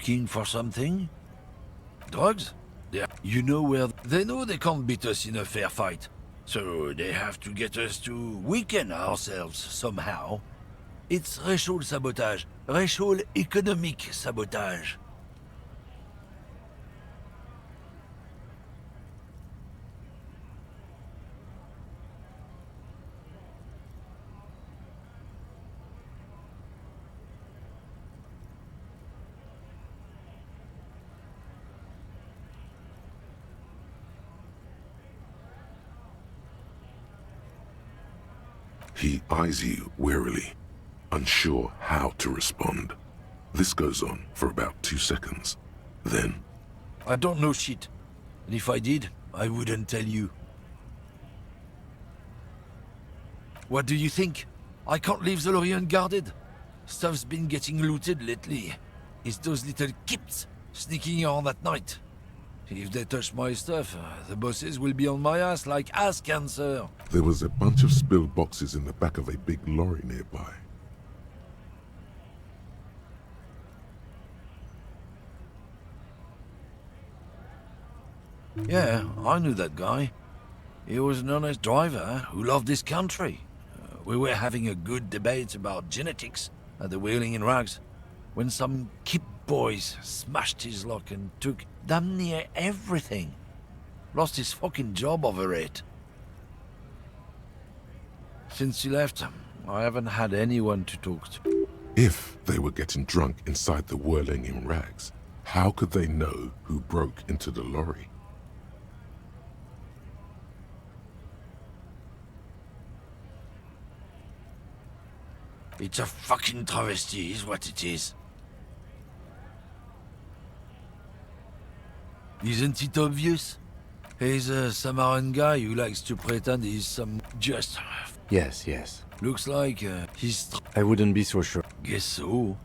Looking for something? Drugs? Yeah. You know where... They know they can't beat us in a fair fight. So they have to get us to weaken ourselves somehow. It's racial sabotage. Racial economic sabotage. He eyes you warily, unsure how to respond. This goes on for about 2 seconds. Then... I don't know shit. And if I did, I wouldn't tell you. What do you think? I can't leave the lorry unguarded. Stuff's been getting looted lately. It's those little kips sneaking around at night. If they touch my stuff, the bosses will be on my ass like ass cancer. There was a bunch of spilled boxes in the back of a big lorry nearby. Yeah, I knew that guy. He was an honest driver who loved this country. We were having a good debate about genetics at the Wheeling in Rags when some kip boys smashed his lock and took damn near everything. Lost his fucking job over it. Since he left, I haven't had anyone to talk to. If they were getting drunk inside the Whirling in Rags, how could they know who broke into the lorry? It's a fucking travesty, is what it is. Isn't it obvious? He's a Samaran guy who likes to pretend he's some just... Yes, yes. Looks like he's... I wouldn't be so sure. Guess so.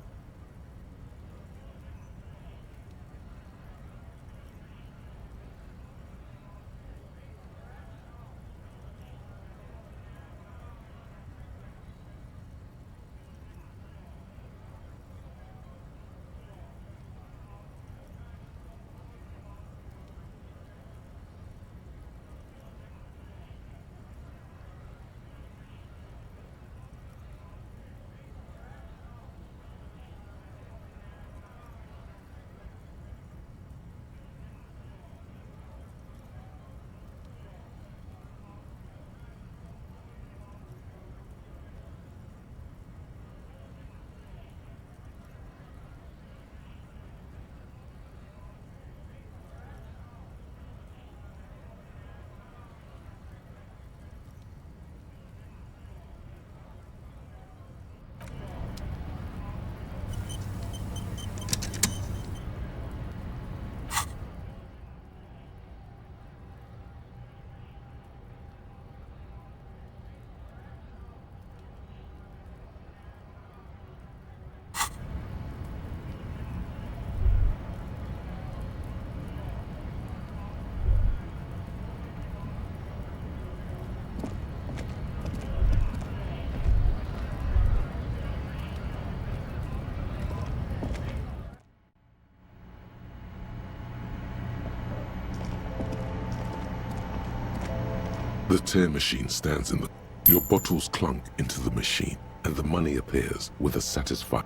The tear machine stands in the... Your bottles clunk into the machine, and the money appears with a satisfied...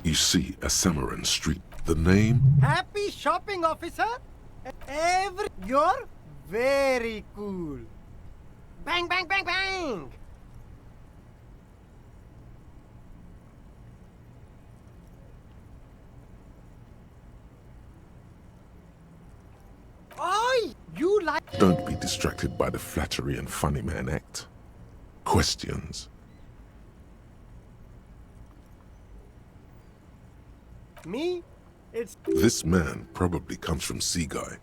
You see a Samaran street. The name? Happy shopping, officer. You're very cool. Bang, bang, bang, bang. Oi, you like... Don't be distracted by the flattery and funny man act. Questions. Me? It's... This man probably comes from Seaguy.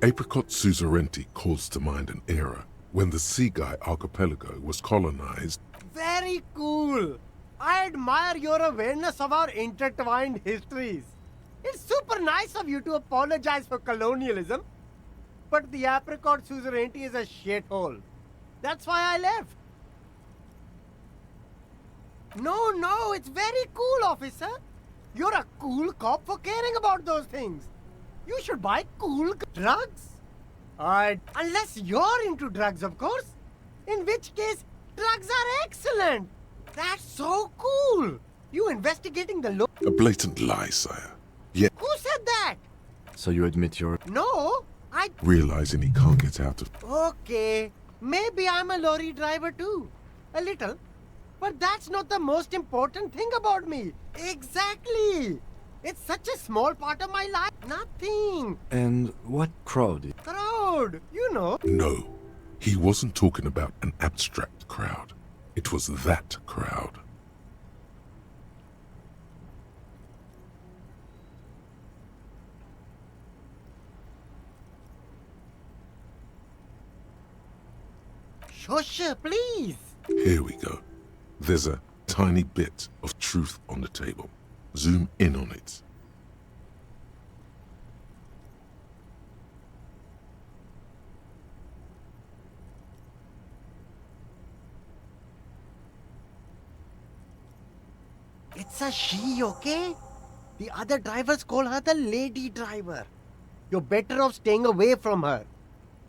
Apricot Suzerainty calls to mind an era when the Seaguy archipelago was colonized. Very cool. I admire your awareness of our intertwined histories. It's super nice of you to apologize for colonialism. But the Apricot Suzerainty is a shithole. That's why I left. No, it's very cool, officer. You're a cool cop for caring about those things. You should buy cool drugs. Unless you're into drugs, of course. In which case, drugs are excellent. That's so cool. You investigating the A blatant lie, sire. Yet, Who said that? So you admit you're... No, realizing he can't get out of... Okay, maybe I'm a lorry driver too. A little. But that's not the most important thing about me. Exactly. It's such a small part of my life. Nothing. And what crowd? Crowd, you know. No, he wasn't talking about an abstract crowd. It was that crowd. Shush, please. Here we go. There's a tiny bit of truth on the table. Zoom in on it. It's a she, okay? The other drivers call her the lady driver. You're better off staying away from her.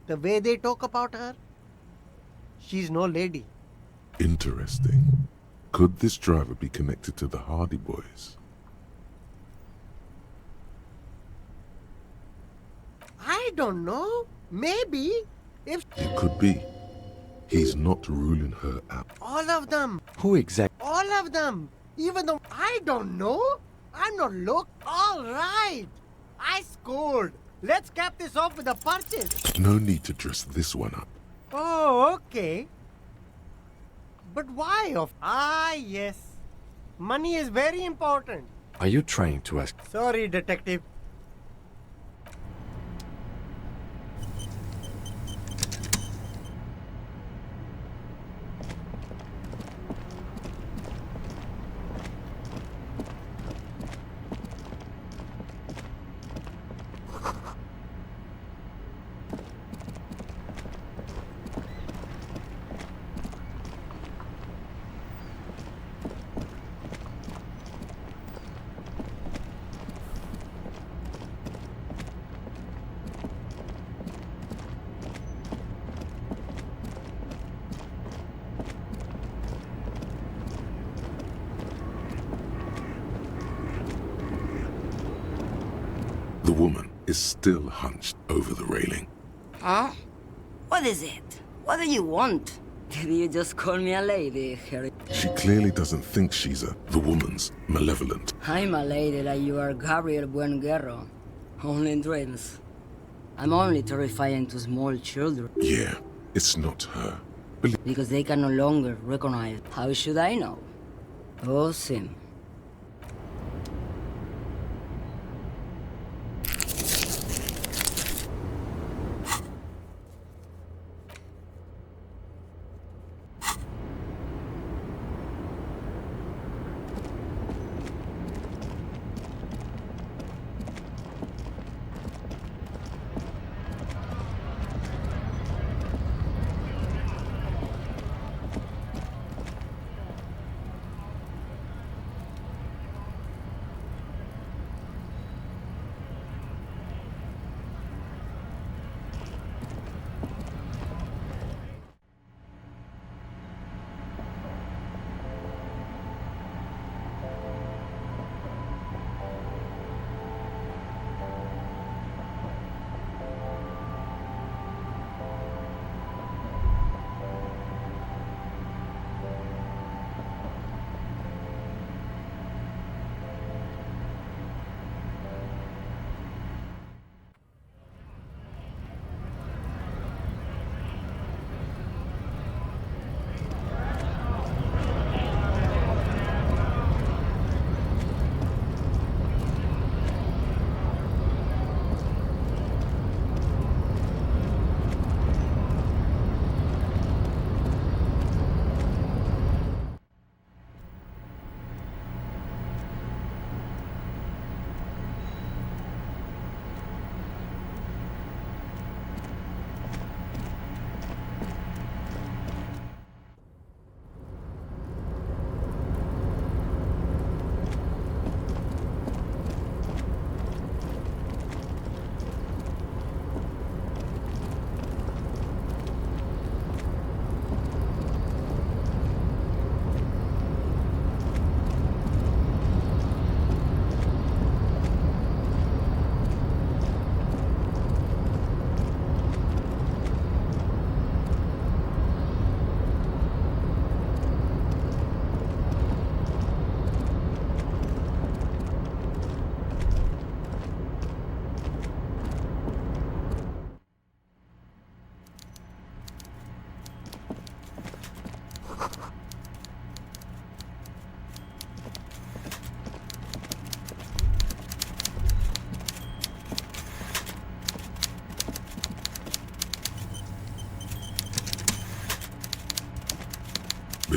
The way they talk about her, she's no lady. Interesting. Could this driver be connected to the Hardy Boys? I don't know. Maybe. If It could be. He's not ruling her out. all of them. Who exactly? All of them. Even though I don't know. I'm not all right. I scored. Let's cap this off with a purchase. No need to dress this one up. Oh, okay. But why yes. Money is very important. Are you trying to ask? Sorry, detective. The woman is still hunched over the railing. Huh? What is it? What do you want? Did you just call me a lady, Harry? She clearly doesn't think she's the woman's malevolent. I'm a lady like you are Gabriel Buenguerro. Only in dreams. I'm only terrifying to small children. Yeah, it's not her. Because they can no longer recognize. How should I know? Oh, Sim.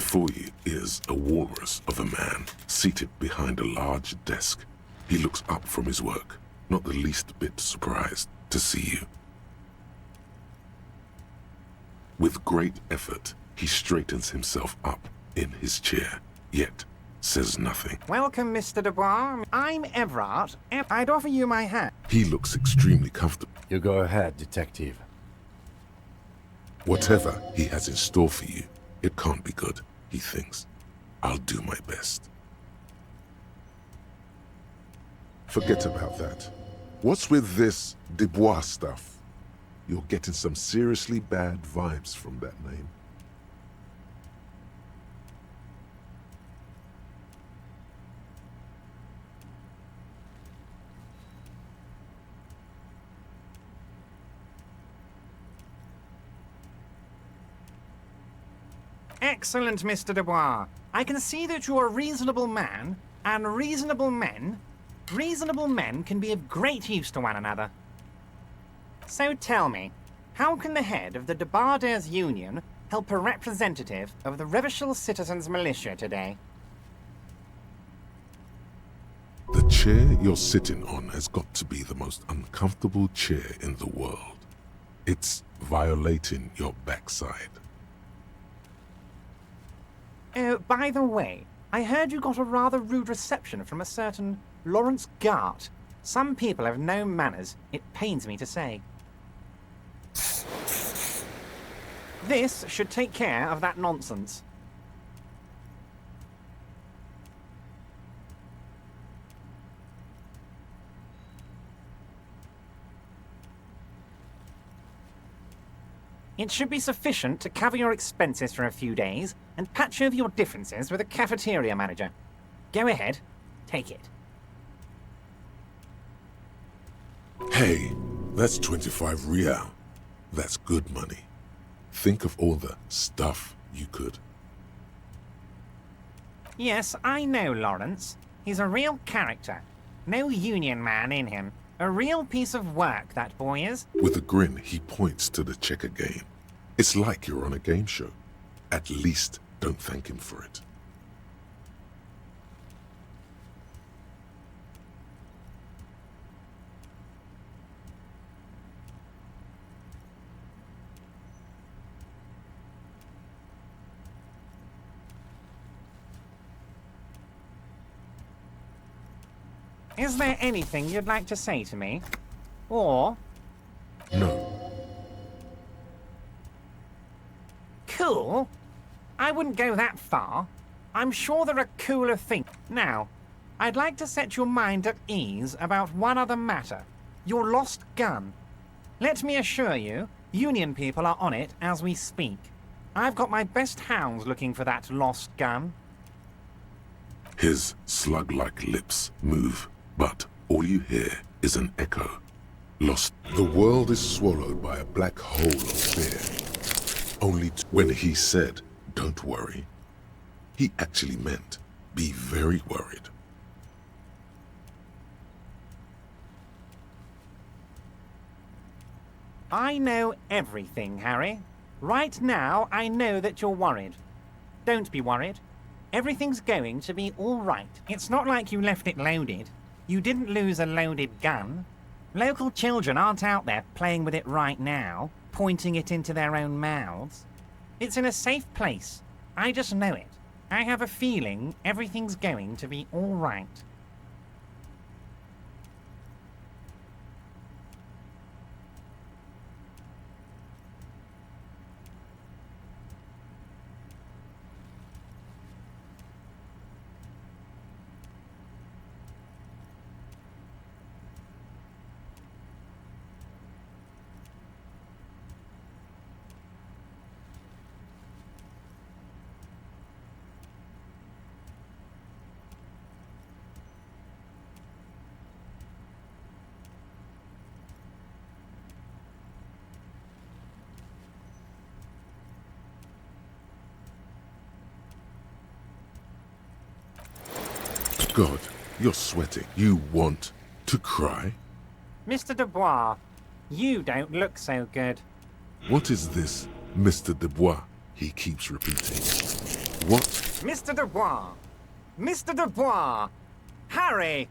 Before you is a walrus of a man seated behind a large desk. He looks up from his work, not the least bit surprised to see you. With great effort, he straightens himself up in his chair, yet says nothing. Welcome, Mr. Dubois. I'm Everard. I'd offer you my hand. He looks extremely comfortable. You go ahead, detective. Whatever he has in store for you, it can't be good, he thinks. I'll do my best. Forget about that. What's with this Dubois stuff? You're getting some seriously bad vibes from that name. Excellent, Mr. Dubois. I can see that you're a reasonable man, and reasonable men can be of great use to one another. So tell me, how can the head of the Debarders Union help a representative of the Revachol Citizens Militia today? The chair you're sitting on has got to be the most uncomfortable chair in the world. It's violating your backside. Oh, by the way, I heard you got a rather rude reception from a certain Lawrence Gart. Some people have no manners, it pains me to say. This should take care of that nonsense. It should be sufficient to cover your expenses for a few days and patch over your differences with a cafeteria manager. Go ahead, take it. Hey, that's 25 real. That's good money. Think of all the stuff you could. Yes, I know Lawrence. He's a real character. No union man in him. A real piece of work, that boy is. With a grin, he points to the checker game. It's like you're on a game show. At least don't thank him for it. Is there anything you'd like to say to me? Or... No. Cool? I wouldn't go that far. I'm sure there are cooler things. Now, I'd like to set your mind at ease about one other matter. Your lost gun. Let me assure you, Union people are on it as we speak. I've got my best hounds looking for that lost gun. His slug-like lips move, but all you hear is an echo. Lost. The world is swallowed by a black hole of fear. Only when he said, don't worry, he actually meant, be very worried. I know everything, Harry. Right now, I know that you're worried. Don't be worried. Everything's going to be all right. It's not like you left it loaded. You didn't lose a loaded gun. Local children aren't out there playing with it right now, pointing it into their own mouths. It's in a safe place. I just know it. I have a feeling everything's going to be all right. God, you're sweating. You want to cry? Mr. Dubois, you don't look so good. What is this, Mr. Dubois? He keeps repeating. What? Mr. Dubois! Mr. Dubois! Harry!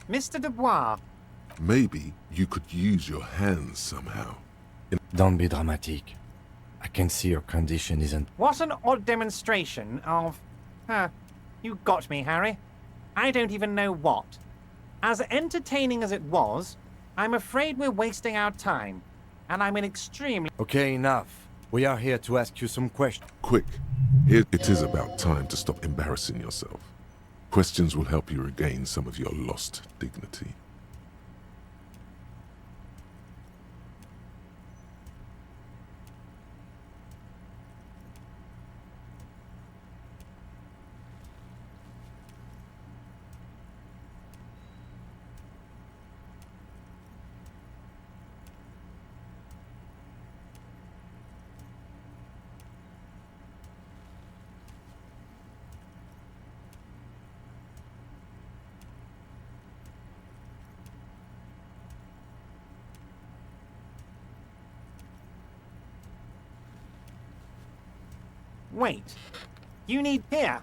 Mr. Dubois! Maybe you could use your hands somehow. Don't be dramatic. I can see your condition isn't... What an odd demonstration of... you got me, Harry. I don't even know what. As entertaining as it was, I'm afraid we're wasting our time. And I'm an extremely... Okay, enough. We are here to ask you some questions. Quick, here it is about time to stop embarrassing yourself. Questions will help you regain some of your lost dignity. Wait. You need here.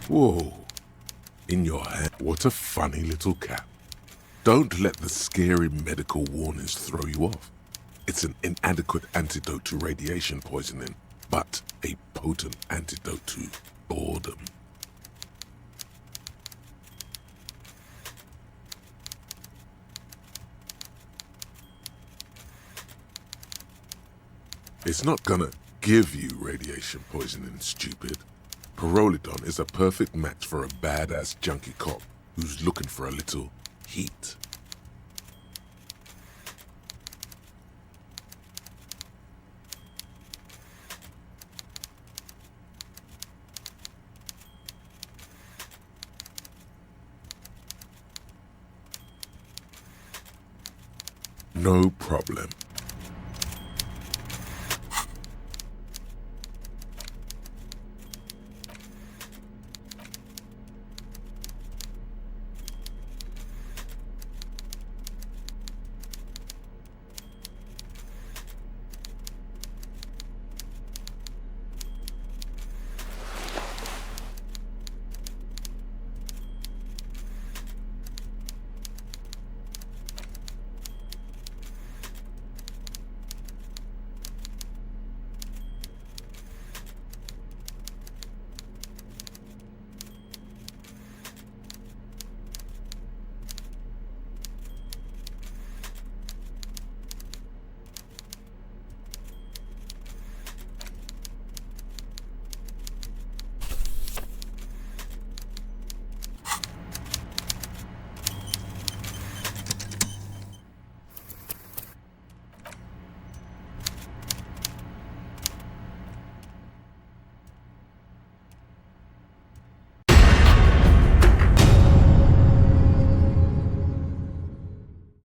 Whoa. In your hand. What a funny little cat. Don't let the scary medical warnings throw you off. It's an inadequate antidote to radiation poisoning, but a potent antidote to boredom. It's not gonna give you radiation poisoning, stupid. Pyrrolidon is a perfect match for a badass junkie cop who's looking for a little heat. No problem.